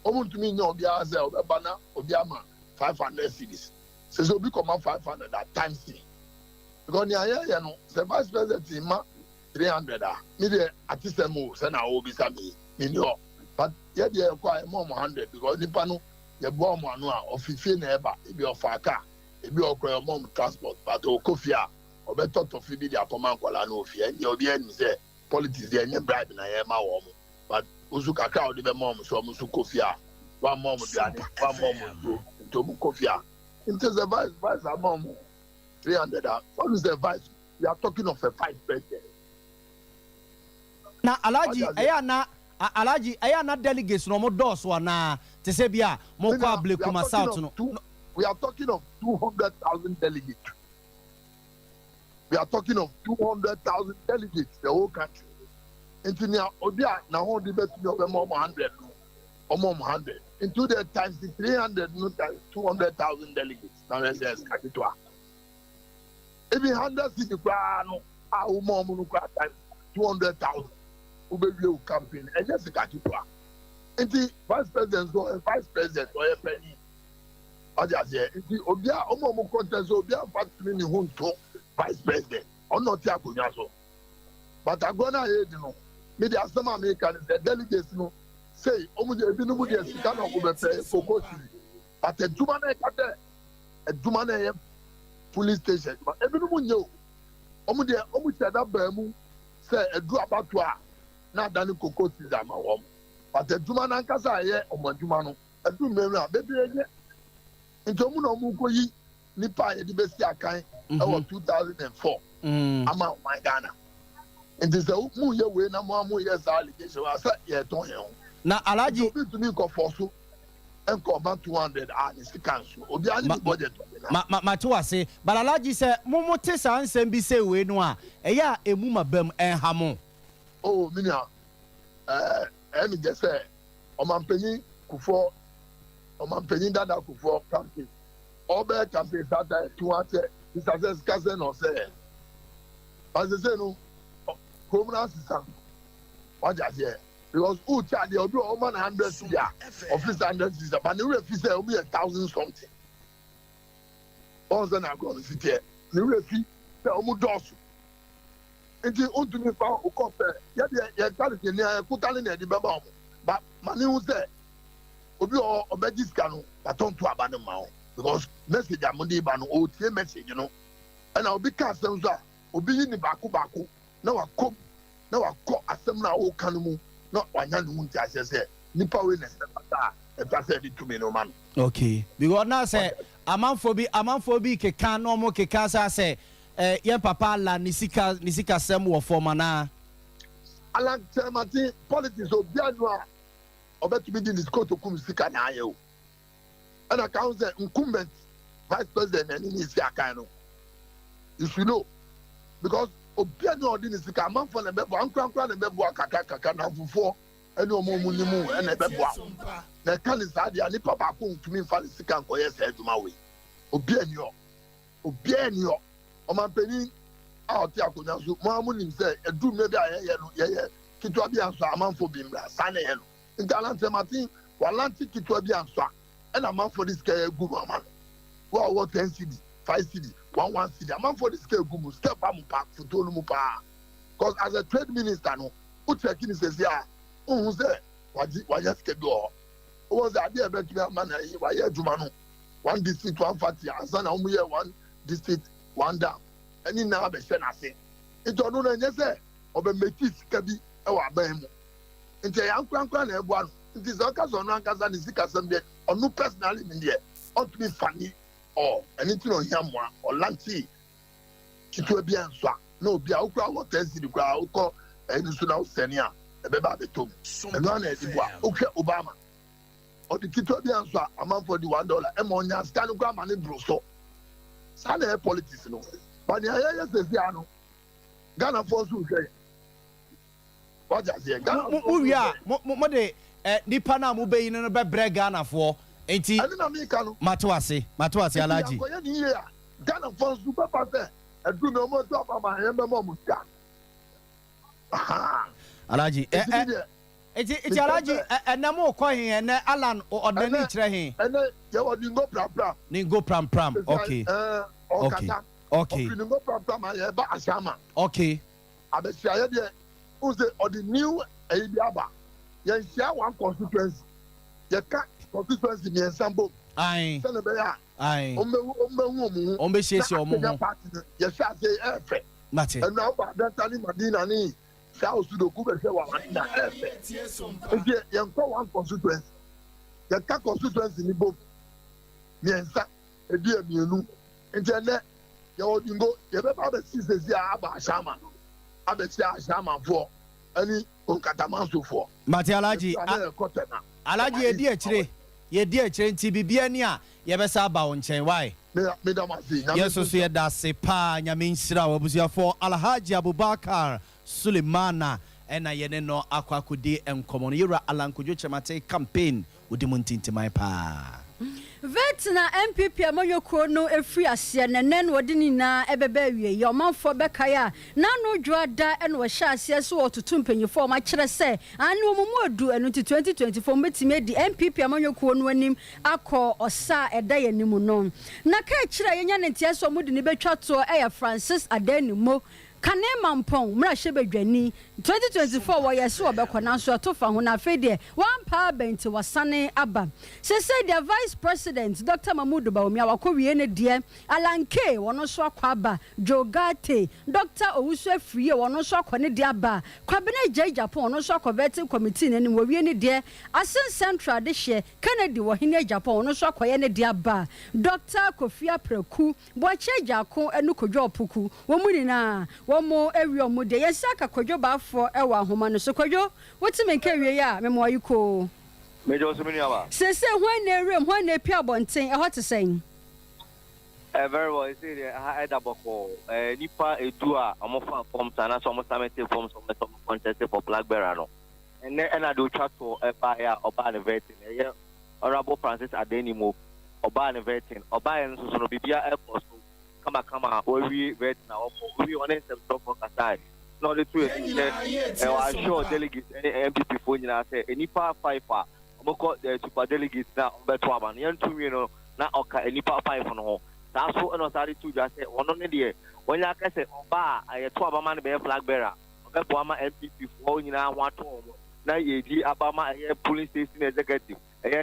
Omuntumi nya obi a say obeba na obi ama 500 cedis. Say obi come 500 at times 3. Because the no, the Vice President ma 300 me the atisemo say na obi sami minyo. But ye dey quite more 100 because nipa no ye bo mo anu a ofifie na eba e be ofaka e be okro mom transport but o kofia o be tot of bi dia command kwala na ofie ye obi ani say politics dey any bribe na ye ma wo mo but uzu kakra o de be mom so mo su kofia one mom biane one mom to mo kofia into the vice mom 300. What is the vice? We are talking of a vice president. Na Alaji, ayana delegates no more doors wana. Te se bia mo kwa Blekuma South no. We are talking of 200,000 delegates. We are talking of 200,000 delegates the whole country. Into odia na ho debate no be more 100 or more 100. Into the times 300 no times 200,000 delegates. Now let's catitwa. Even 100 city no a more times 200,000 who campaign and just a catitwa. And the vice president or a vice president or a penny. I just say, Obia Omo contest Obia factory in home to vice president or not Yakunyaso. But I'm gonna hear maybe as some Americans, the delegates no say, Omo Binubudi cannot focus. But a Jumane police station. But everyone know. Omo said that Bemu say a do about to not done Coco Sizama. But the Jumana Casa here, Omo Jumano, a do member, baby. Into Muno Mukoyi, Nipa, the best kind of 2004. I'm out my Ghana. And this is a Muya way, no more years allegation. I said, yeah, don't you? Now, Alaji to me, go for so. And come back 200 and it's the council. Or the budget. Matua say, but Alaji said, Momo Tessa and Sembi say, we no, a ya a muma bem and hamon. Oh, Minia, and just say, Oman Penny, Kufo, Oman Penny Dada Kufo, campaign. All bad campaigns that 200, this is cousin or say. As I say, no, Commoners is some. What I say? Because who charge you do 100 year, office 100 years, but the refuse will be 1,000 something. Once then I'm going to sit here. The refuse, the Omudos. And the old to me found who compare. Yeah, carry the near Kutali near the Babam. But money was there. Obi or Obediscano, but don't to abandon my own. Because message I'm on the ban, message, you know. And I'll be cast down there. Obi in the Baku. Now I come. Now I call a seminar old canoe. Not one young woman, I said, Nipa witness, if I said it to me, no man. Okay. Because now say, a man for be, can no more Kekasa say, Yan Papa la Nisika Semu for Mana. I like Mati politics of Bianua, or better to be in this court of Kumsika Nayo. And I count the incumbent vice president and in his Yakano. You should know. Because Obiano didn't see a man from the Bebo, and Bebo Kaka now for and no more Munimu and a Bebo. The can is that the Nipa to me for the second for yes, head to my way. Obiano, Oman Penny, out Yakunazu, Mamunim said, a do maybe I Kitwabi a man for Bimba, Sane, in Galante Martin, Walanti Kitwabi and Swat, and a man for this guy, good man. Well, what 10 CD, 5 CD. 1 city. A man for the scale gumu step amupa futolu mupa. Because as a trade minister no, Utekini says yeah, who say why schedule? Was the idea about to man why Jumano? 1 district, 1 party, and son umuye 1 district, 1 dam. And in now be send say. It don't know say obe metis kabi e wa ban mu. Nti yankran na ebu anu. It is okazo no ankaza ni sika sembe onu personally in there. Ought to be funny. Or anything on him or Lanty, Kitwabi and Swat, no be a ukra what test the kwa uko and so now senior ebeba betom and one is okay Obama or the tito bi answer amount for the $1 e mo nya stand kwa mane broso sana politics no but ya say no Ghana for so say what just say Ghana we are mo de nipa na mo be yin no be bre Ghana for enti matwase alaji Ghana for super pass do no more to Obama yembe mo muska alaji eti alaji na mo ko hin na Alan odani kire hin ya wodi ngo pram okay okay ngo pram ya ba asama okay abesia ya de uze odi new ebiaba ya nsia one constituency ya ka constituency ni ensambo ai sele be ya ai ombe shesi omo ya sha say efe mate and now that tani madina ni sha osudo ku be se wa madina efe eje ya nko one constituency ya ka constituency ni bo ni ensa edi emienu ntene ya odingo ya be ba be sisi aba ashama abesi ashama fo ani onkatamanso fo mate alaji yedi akire nti bibia ni a ye be sa ba wo nchen why me da masi yeso so ye da se pa nyame nhira wabusuafo Alhaji Abubakar Sulemana ena ye ne no akwakodi enkomo no yura alankojo chemate campaign odi muntintimai pa Vetina MPP amoyoko no efri ase nenen wodi nina ebebe awie ye omanfo bekaya na no dwada ene wo hya ase so otutu mpanyifo ma kire se ane omumu adu enu 2024 metime di MPP amoyoko no anim akọ osa eda ye nimu no na ka kire ye nya ne ntia so mudi ni betwa to eya Francis Adanimo Kane mampon mra shebedwani 2024 wo yeso obekọ na so atofa ho na afede one power bent wasane aba se the vice president Dr. Mahmoud Bawumia wakowie ne de Alanke wono so akwa aba Jogate Dr. Owusu Afriye wono so akọ ne de aba kwabene Japan wono so akọ vetting committee ne wo wie ne de Asen Central de hye Kennedy wo hene Japan wono so akọ ye ne de aba Dr. Kofi Apreku Boache Jako enu kodwo opoku wo mu ni na Womo ewi omo de yesaka kodwo bafo ewa ahoma no so kodwo wotime nka wie ya memo ayiko mejo so mini aba sese hwan na ewrem hwan na pia bonten e hot sen very well say there I daboko nipa edu a omofa form sana so omo samete form so omo contest for blackberry no and do chat to eba ya oba vetting ye honorable Francis Adenimo oba vetting oba en so no bibia airport kama we vet na we on them talk for kasai no the two I sure delegates MPP for nyina say enipa 5 omoko the super delegates na beto aba na ntumi no na oka enipa 5 no ho that so no sari tu just say ono ne de wonya ka say oba ayeto aba man be flag bearer obepo ama MPP for nyina ho ato na yedi aba ma police station executive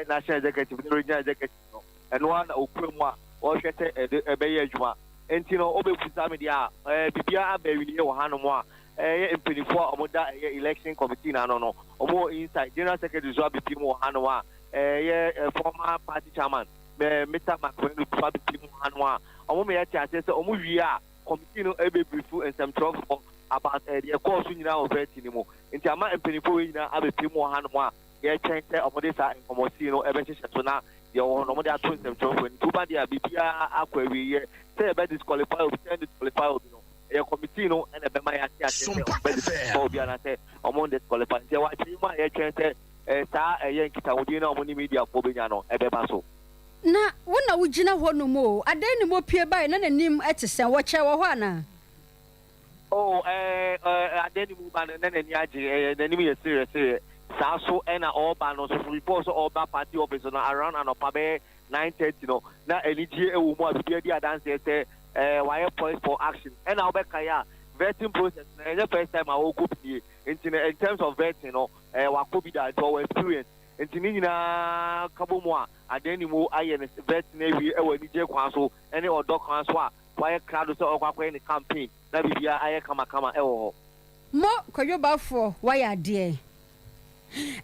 national executive regional executive no and one okwemu a o hwete ebeye adwuma entino obefusa me dia bibia abawini wo hanom a empenifo omoda election committee na no omo inside general secretary so abepi mo hanom a former party chairman Mr. Macron so abepi mo hanom a omo me yacha say omo wi a committee no ebebrifu and some talk about the course nyina of vetting mo enti ama empenifo we nyina abepi mo hanom a ye chen say omode sa information no ebe hyehyɛ so na ye wo no omode ato nsɛm twɔfo ni tuba dia bibia akwa wi ye say be disqualify or send disqualify or no a committee no and a be my disqualify be na say among disqualify say wa chi ma ye twen say sa ye nkita wodi na omoni media fo be nya no e be ba so na wona wugina ho no mo adan ni mo pie bai na nanim etesen wo che wo ho ana oh adan ni mo ba na nani age nanim ye serious sa so and all ba no so report so all ba party office no around and up be 9:30 no na eligie ewu mu abia di adanse say why points for action and now back ya vetting process na the first time I woke up here in terms of vetting no wa ko bi da to experience enti ni nyina kabo mu a adani mu aye ne vetting ewi e wani je kwan so ene odo kwan so a why crowd so okwakwa ni campaign na bibia aye kama e wo mo kodwo bafo why ade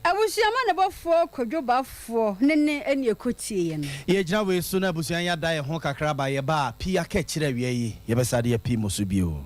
abusiama na bafo kodwo bafo nene eni ekotie ye no ye gina we so na abusian ya da ye ho kakra ba ye ba pia ka kire wie yi ye besade ye pi mo so bio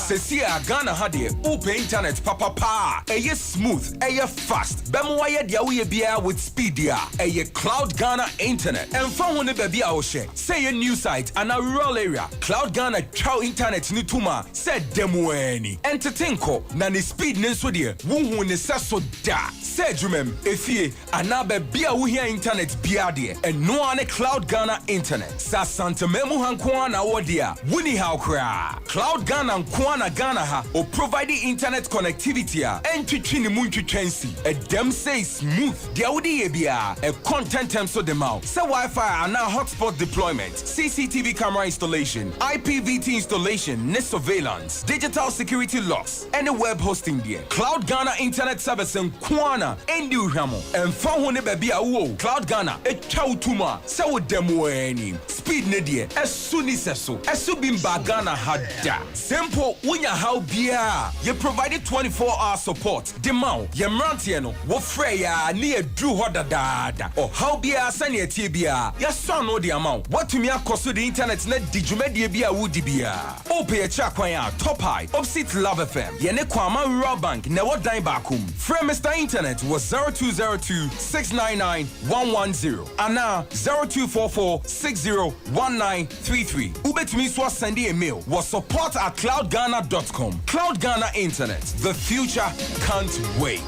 Sesia Ghana had the open internet papa. Eye smooth, eye fast. Bemoye dia we bia with speed dia. Eye Cloud Ghana internet. And from when baby share. Say a new site and a rural area. Cloud Ghana chow internet ni tuma. Said demo any. Entertain ko na ni speed nenso dia. Wuhu ne saso da. Say jumem efie anabe bia wo here internet bia de. And no ane Cloud Ghana internet. Sa santa memu hankwa na wodia. Wuni how kra. Cloud Ghana Kwana Ghana ha or providing internet connectivity and twitching munchu chancy. A dem say smooth. The Audi ABR a content term so the mouth. Say Wi-Fi and now hotspot deployment, CCTV camera installation, IPVT installation, net surveillance, digital security locks, and a web hosting there. Cloud Ghana internet service and Kwana and you hamo and found baby wo Cloud Ghana a chow tuma so demo any speed nedia as soon as so as subimba Ghana had simple Unya how bia you provided 24-hour support. Demau Yamrantiano wo freya near Drew Hodada or how bia sani tibia ya son no the amount. What to me cost the internet net dijumedia bia woody bia. Ope a chakwaya top high opposite Love FM. Yene kwama rural bank never dine bakum. Frame Mr. Internet was 0202-699-110 and now 0244-601933. Ube to me so send a mail was support at cloudghana.com. Cloud Ghana Internet. The future can't wait.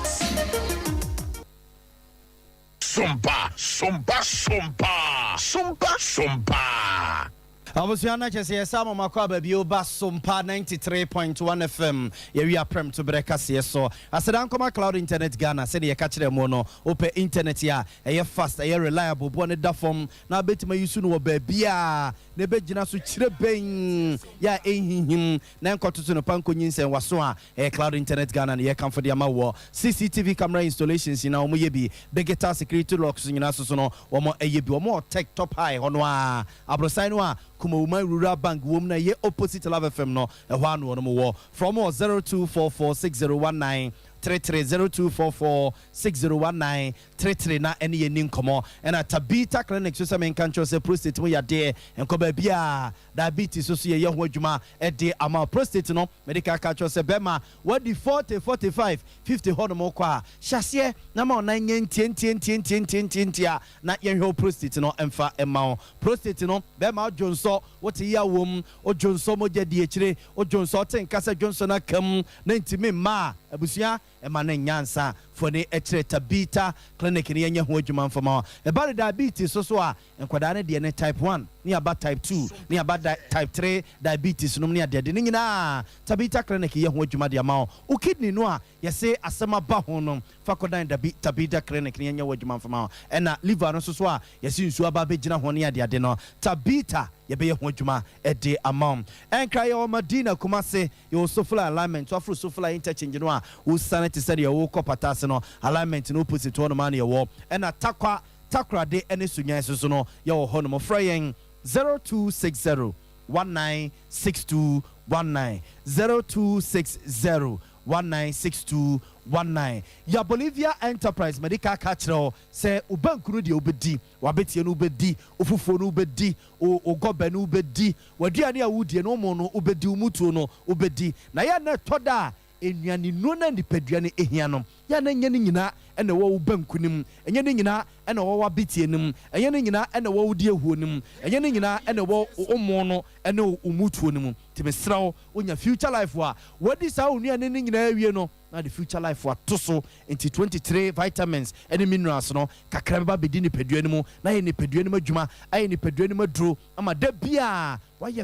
Sompa, Sompa, Sompa, Sompa, Sompa. Abusiana chese sama makwa baby oba Sompa 93.1 FM ye prem to breka so asedan koma Cloud Internet Ghana se de ye ka kire mo no open internet ya ye fast ye reliable bo ne da form na betima yusu no baby a ne begina so kire ben ya ehihim na nkototo no panko nyinsen waso a Cloud Internet Ghana ye kan for de ama wo CCTV camera installations na omo ye bi digital security locks nyina so no omo ye bi omo tech top high hono a abrosai no a kuma Woman Rural Bank womna ye opposite Love FM no ehwa no no wo from 02446019 0244601933 na ene ye ninkomo and Tabita Clinic so some control say prostate mo ya de enko ba bia diabetes so ye ho adwuma e de ama prostate no medical control say bema what the 40 45 50 hono mo kwa hyase na ma onan nye ntie na ye hwe prostate no emfa ema prostate no bema jonso what ya wom o jonso mo je de kire o jonso ten kasa jonso na kam na ntimi ma abusia emane nyansa for the Tabita Clinic in Yenya Hojuman for more. About diabetes, so enkwada ne de ne type 1, ni about type 2, ni about type 3 diabetes no near dead. Nina Tabita Clinic ye hojuma de amount. U kidney no ye say asema ba ho no fakodan Tabita Clinic ni Yenya Hojuman for more. And liver no so ye sin so aba be gina ho ne ade no. Tabita ye be hojuma e de amount. En cry o Madina Kumase yo sofula alignment so afro sofula interchange no a wo sanity said ye wo kopata no alignment no opposite one man ye wo and takwa de ene sunya so no ye wo ho no fryen 0260 196219 0260 196219 ya Bolivia Enterprise Medical Catcher say ubankuru de obedi wabetie no obedi ofufo no obedi ogobe no obedi waduane a wudie no mo no obedi umutu no obedi na ya na toda enuane no na nipaduane ehianom ya na nyane nyina ene wo bankunim enye ne nyina ene wo wabetie nim enye ne nyina ene wo wudie huonim enye ne nyina ene wo omo no ene umutu nim timesrawo onya future life wa wadi sa onuane ne nyina awie no na the future life wa toso into 23 vitamins and minerals no kakra ba bedi ni peduane mu na ye ni peduane madwuma aye ni peduane maduro ama da bia why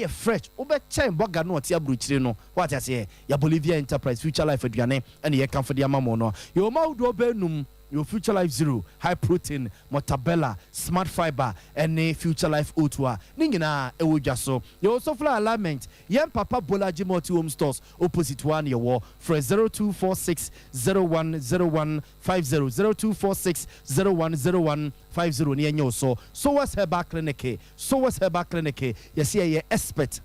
fresh obeche boga no tia bruchire no what I say ya Bolivia Enterprise future life aduane and ye kan for the amamo no yo ma do benum your future life zero high protein mortabella smart fiber and future life O2 ningina ewodwa so you also fly alignment yem papa bolaji multi home stores opposite one your wall for 0246010150 0246010150 near you so what's her back clinic yes ye expert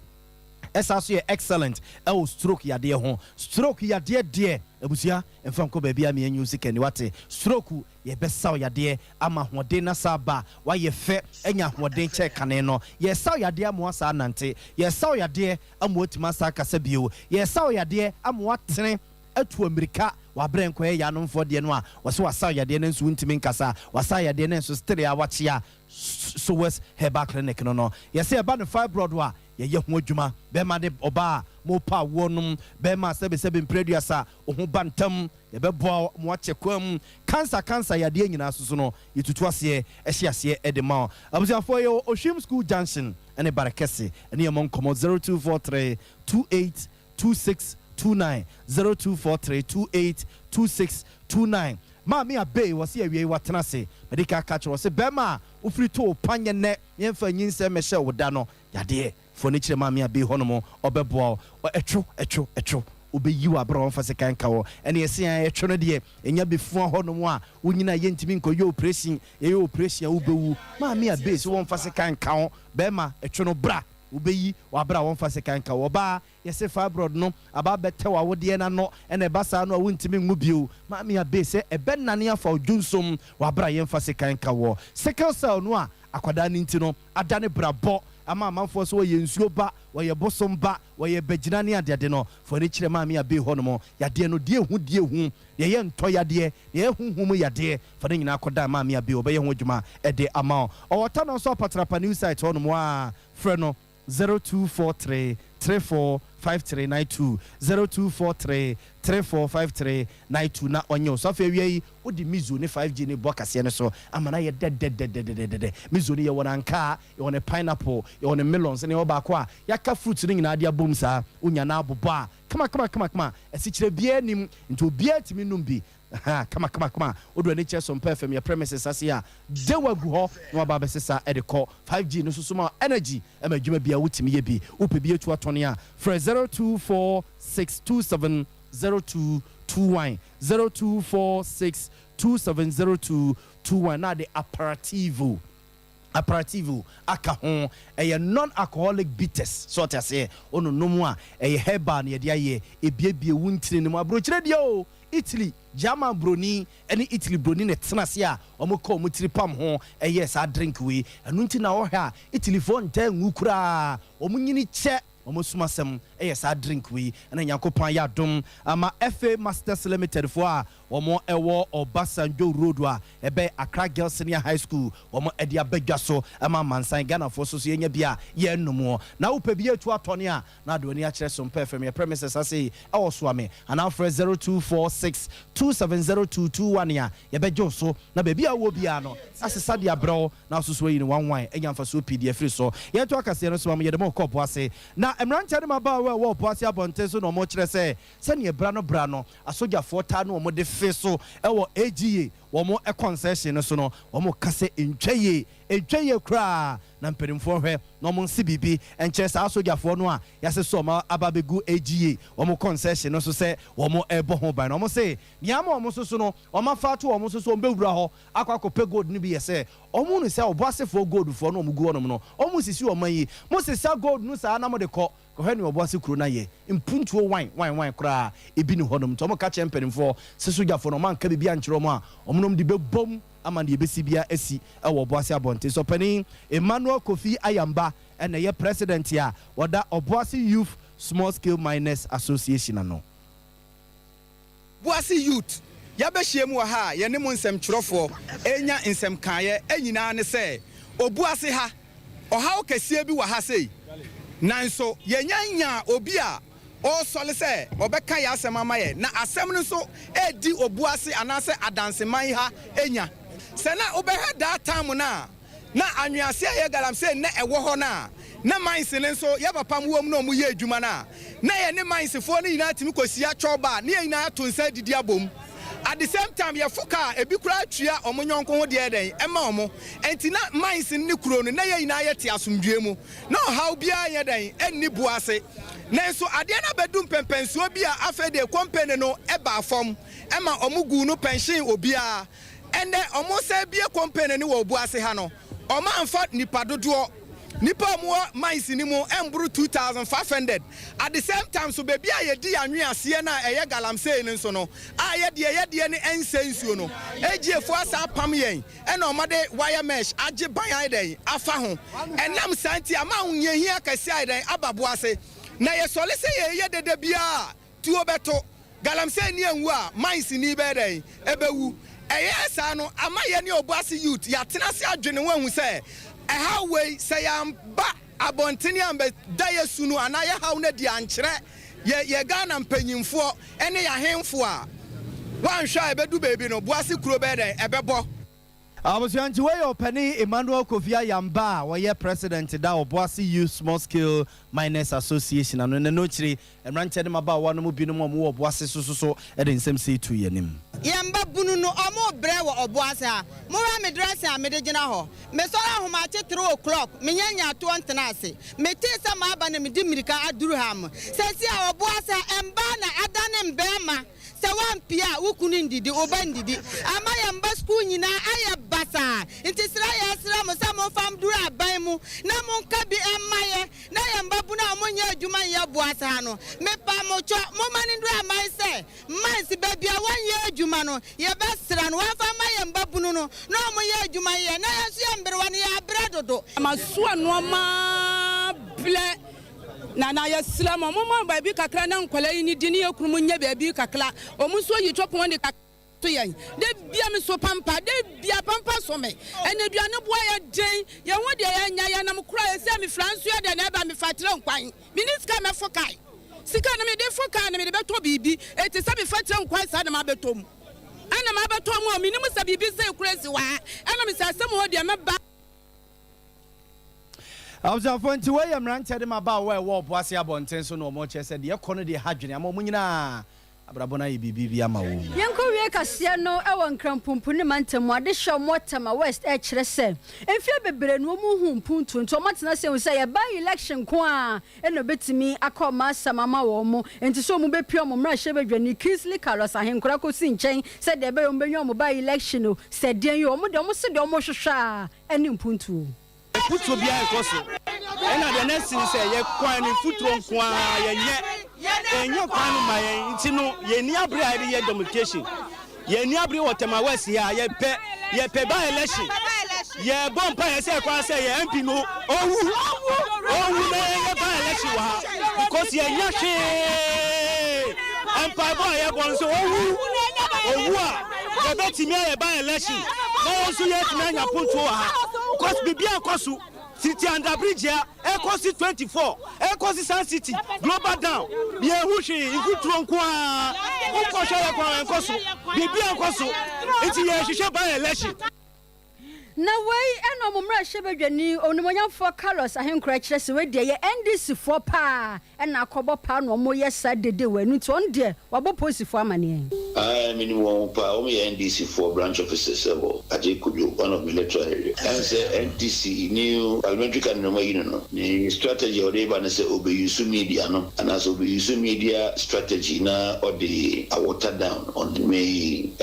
ɛsa so yɛ excellent ɛwɔ stroke yadeɛ ho stroke yadeɛ deɛ abusia mfa nkɔ baabi a me anyu sika ni wate stroke yɛbɛsaw yadeɛ ama hoɔden na saa ba wayɛ fɛ anya hoɔden kyɛ kane no yɛsaw yadeɛ ama wasa nante yɛsaw yadeɛ ama watuma sa kasa bio yɛsaw yadeɛ ama watene atu Amerika wabrɛ nkɔyɛ yanomfoɔ deɛ no a wɔse wasaw yadeɛ no nso wontimi nkasa wasaw yadeɛ no nso stere a wakyea so west herbal clinic no yɛsɛ ɛba no fibroid a yɛyɛ ho adwuma bɛma de ɔbaa mo pa wɔnom bɛma sɛbesɛbe mprɛduasa ho bantam yɛbɛboa mo akyɛ kwam cancer yadeɛ nyinaa so no yɛtutu aseɛ ɛhye aseɛ ɛde ma abusuafoɔ yɛ Ohwim School Junction ɛne Barakɛse ɛne yɛmɔ nkɔmmɔ 0243 282629 0243282629 Mami abe wasi awie watena se medika catch wasi bema ufri to panye ne yemfa nyinse mehye woda no yade foni kire mami abe hono obeboa etwo obeyi wa bra wonfa se kan kawo ene yesi an etwo no de enya befu hono a wonyina yentimi nko ye operation ubewu mami abe so wonfa se kan kawo bema etwo no bra ubeyi wabra wonfa se kan kawo ba yese fibroid no aba bete wa wode na no ene basa no wontimi ngu bio maami abe se ebe nane afa odwunsom wabra yemfa se kan kawo sickle cell no a akwada ni ntino adane brabo ama amanfo so ye nsuo ba woye bosom ba woye bagina ne adede no fo ne kire maami abe ho no mo yade no die hu ye ntɔ yade ye huhum yade fo ne nyina akoda maami abe obeye ho adwuma ede ama o wota no so patrapa new site ho no mo a frɛ no 0243 345392 0243 345392 na onyo so fa wi odi mizo ne 5G ne bokase ne so amana ye de mizo ne ye wona nka ye wona pineapple ye wona melons ne wo ba ko a yaka fruit ne nyina de abom sa unya na abobo a kama esikire bia nim nti obia timi num bi kama odo ne che Sompa FM ya premises ase a dewa gu ho no aba besesa edekɔ 5G no susuma energy ema dwuma bia wotimi ye bi upe bi etu atone a for 0246270221 0246270221 na de aperitivo aka ho non-alcoholic bitters so ta say ono nomu a herbal na de aye ebiebie wuntire ne mu abrochire de o Italy German broni any Italy broni ne tenase a omukɔ omutiri pam ho sa drink we anu nti na wo ha Italy fo nta ngu kura omunyini che omusumasem sa drink we na Nyankopɔn ya dom ama FA Masters Limited fo a omo ewo Obasanjo Road a ebe Accra Girls Senior High School omo edi abadwa so ama mansan Ghana fo so yenya bia ye nnumo na wo pa bi etu atone a na do ani a kire Sompa FM premises ase ewo so ame ana for 0246270221 ya ye bejo so na ba bia wo bia no asesa de abro na so so yi ni wanwan enya mfa so PDF free so ye to akase no so am ye de mo kopo ase na emrancha de maba wo po ase abonte so no mo kire se ne bra no asogafo ta no mo de so ewo AGA womo concession so no womo kase entwaye kra na mperimfo hwe no mo nsi bibi enche sa asogafo no a yase so ma ababegu AGA womo concession no so se womo ebo ho ban no mo se niam womo so no womo fa to womo so mbewura ho akwakope gold ni bi yese womo no se obasefo gold fo no mo gu wono no womo sisi womo yi mo sisa gold no sa na mo de ko kohani obase kuro na ye impuntuo wine kra ebi ni honom to mo ka che mperimfo sesogafo no man ka bibi ankyero mo a omonom de bebom ama de besi bia asi ewo Obuasi abonte so pani Emmanuel Kofi Ayamba ene ye president ya woda Obuasi Youth Small Scale Miners Association ano Obuasi Youth ya be hyiemu wa ha ye ne mo nsem kyerofo enya nsem kaaye enyina ne se Obuasi ha oha okesie bi wa ha sei nanso yenya obi a o sole se obeka ya asem amaye na asem no so edi Obuasi anase adanseman ha enya se na obeha that time na anwiase ye galamse na ewo ho na mines ne so ye papa muwom na omu ye adwuma na ye ne mines fo ne nyina timi kosia choba ne nyina to nsa didi abom at the same time ye fuka ebi kura atua omonyonko ho de den ema omo enti na mines ne kuro no na ye nyina ye te asomdue mu na how bia ye den enni Buase nanso ade na bedum pempensuo bia afede company no eba fom ema omugu no pension obia ende omo se bia company ni wo Buase ha no oma amfa nipa dodo nipa mo mines ni mo emburu 2500 at the same time so baby a yedi anwe ase na eye galamsey ni so no a yede ni ensensuo no egiefo asa pam yen e na omade wire mesh age ban aiden afa ho enam santi ama hunye hia kase aiden ababo ase na ye sole se ye dede bia tuo beto galamsey ni enwu a mines ni be den ebewu eye sa no ama ye ni obuase youth ya tenase adwene wahu se how way say am ba abontini ambe da yesu no ana ye haw na di ankyere ye Ghana mpanyimfo ene ya hemfo a wan hwa ebedu baby no boase kuro be den ebebo Abusianchi we openi Emmanuel Kofia Yamba we president da Obuasi Youth Small Scale Miners Association anu ne no chiri emranche dem aba wa no mu bi no mo Obuasi so e de nsem sei tu yenim Yamba bunu no omo bre wo Obuasi ha mo ra me dress a me de gina ho me so ra homa che 3 o'clock me nyanya to ntena ase me ti se ma aba na me di mirika aduru ha mo se si a Obuasi emba na adane mbema se wan pia wukunu ndidi obandidi ama Yamba school nyina aye basa intisra ya sra mo sa mo fam duru aban mu na mo nka bi emaye na Yamba bu na mo nya adwuma ya Obuasi ha no me pa mo cho mo mani duru aman se man si baby a wan ya adwuma no ye besra no wa fa ma Yamba bu no no mo ya adwuma ye na ya so yambere wan ya bredodo maso no ma ble na ya slama mama baby kakra na nkwala ni dini ekunu nya baby kakla omuso yi chopo won de to yen de bia me so pampa de bia pampa so me ene duane boa ya den ye ho de ya nya ya na mkura ye se me franso ya de na ba me fatire nkwan minister me fokai sika na me de fokai na me de beto bibi eti se me fatire nkwan sa na ma betom ana ma betom o me ni mu sa bibi se kuresi wa ana me sa asem ho de me ba Abzafonti we yamranche dem aba we wo Obuasi abonten so no mo che se de ekono de hadwene ama munyina abrabona yi bibi ama wo yenko wie kase no e won krampumpu ne mantemu ade hwe motama west e kire se enfie bebre no mu hu mpuntu nto matena se se ye ba election ko a e no betimi akoma samama wo mo enti so mu bepio mo mra hye bedwani Kingsley Carlos ahenkora ko si nchen se de be yo benyo mo ba election no se den yo mo de mo se de mo hwehwa eni mpuntu futuro bia ekoso ena de next say ye kwan ni futuro nko a ye enye kwan ma ye nti no ye ni abre ide ye demarcation ye ni abre Otema West ya ye pe ba election ye bompa ye say kwan say ye MP no owu na ye ba election wa because ye nya hwe empire boy ye bon so owu a ye betimi ye ba election no so ye tinanya punto ha because bibia kosu city under bridge here ekosi 24 ekosi Sun City global down ye hushi ikutro nko a ukosha ye kwa enkosu bibia kosu iti ye hwehwe ba election na wei eno momra hye bedwani onimonyamfo Carlos ahenkora kire se we de ye NDC for pa ena akobo pa no mo ye sa dede wanu to on de wabo posifo amane minimum pa o me NDC for branch officers ebo aje kujo one of military area and say NDC new parliamentary can no ni strategy o de ba na say obeyusu media no and as obeyusu media strategy na or the water down on the main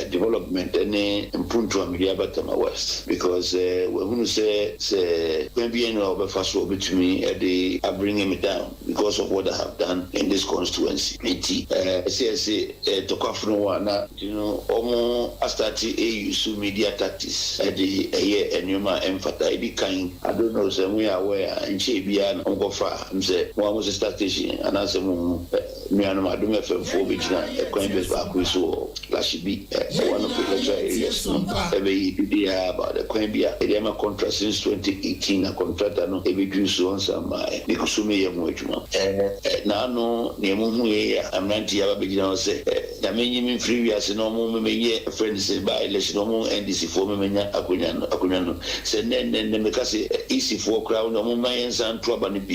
development and improve media Otema West because when you say when be any of first will be to me they are bringing me down because of what I have done in this constituency. Say to cover one, you know, almost I started use media tactics the year and you might emphasize the kind. I don't know, say we are aware and she be an ungofa. I'm say one was a station and I said, me and my doom FM for which now a coin base back we saw last be one of the lecture areas. Every idea about the Quambia, a contract since 2018, a contract no every juice on some because me a muchma. Now no Nemu, I'm 90 years beginner say, the many free as no more may friends say by election no more NDC for me, Acunano. Said then the because easy for crown no more my and trouble and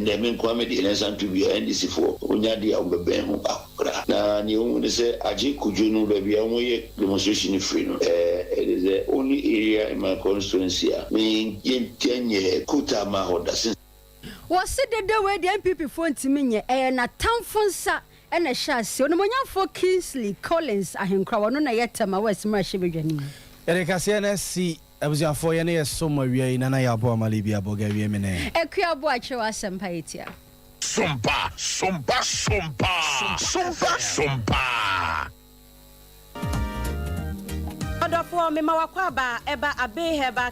then men comedy and to be NDC for Unyadi of the Ben. Now you say, Aji Kujunu, baby, only demonstration free. It is the only area in my constituency. Me yenye kuta mahoda since. Was it the way the MPP phone to me and a town fonsa and a chassis on the for Kingsley Collins ahenkra no na Otema West Marshibigani. Erika CNSC abusiafo ye ne Somma wie na ya bo amali bia boga wie me ne Ekua bo ache wa Sompa etia Sompa Odofo me ma wakwa ba eba abe heba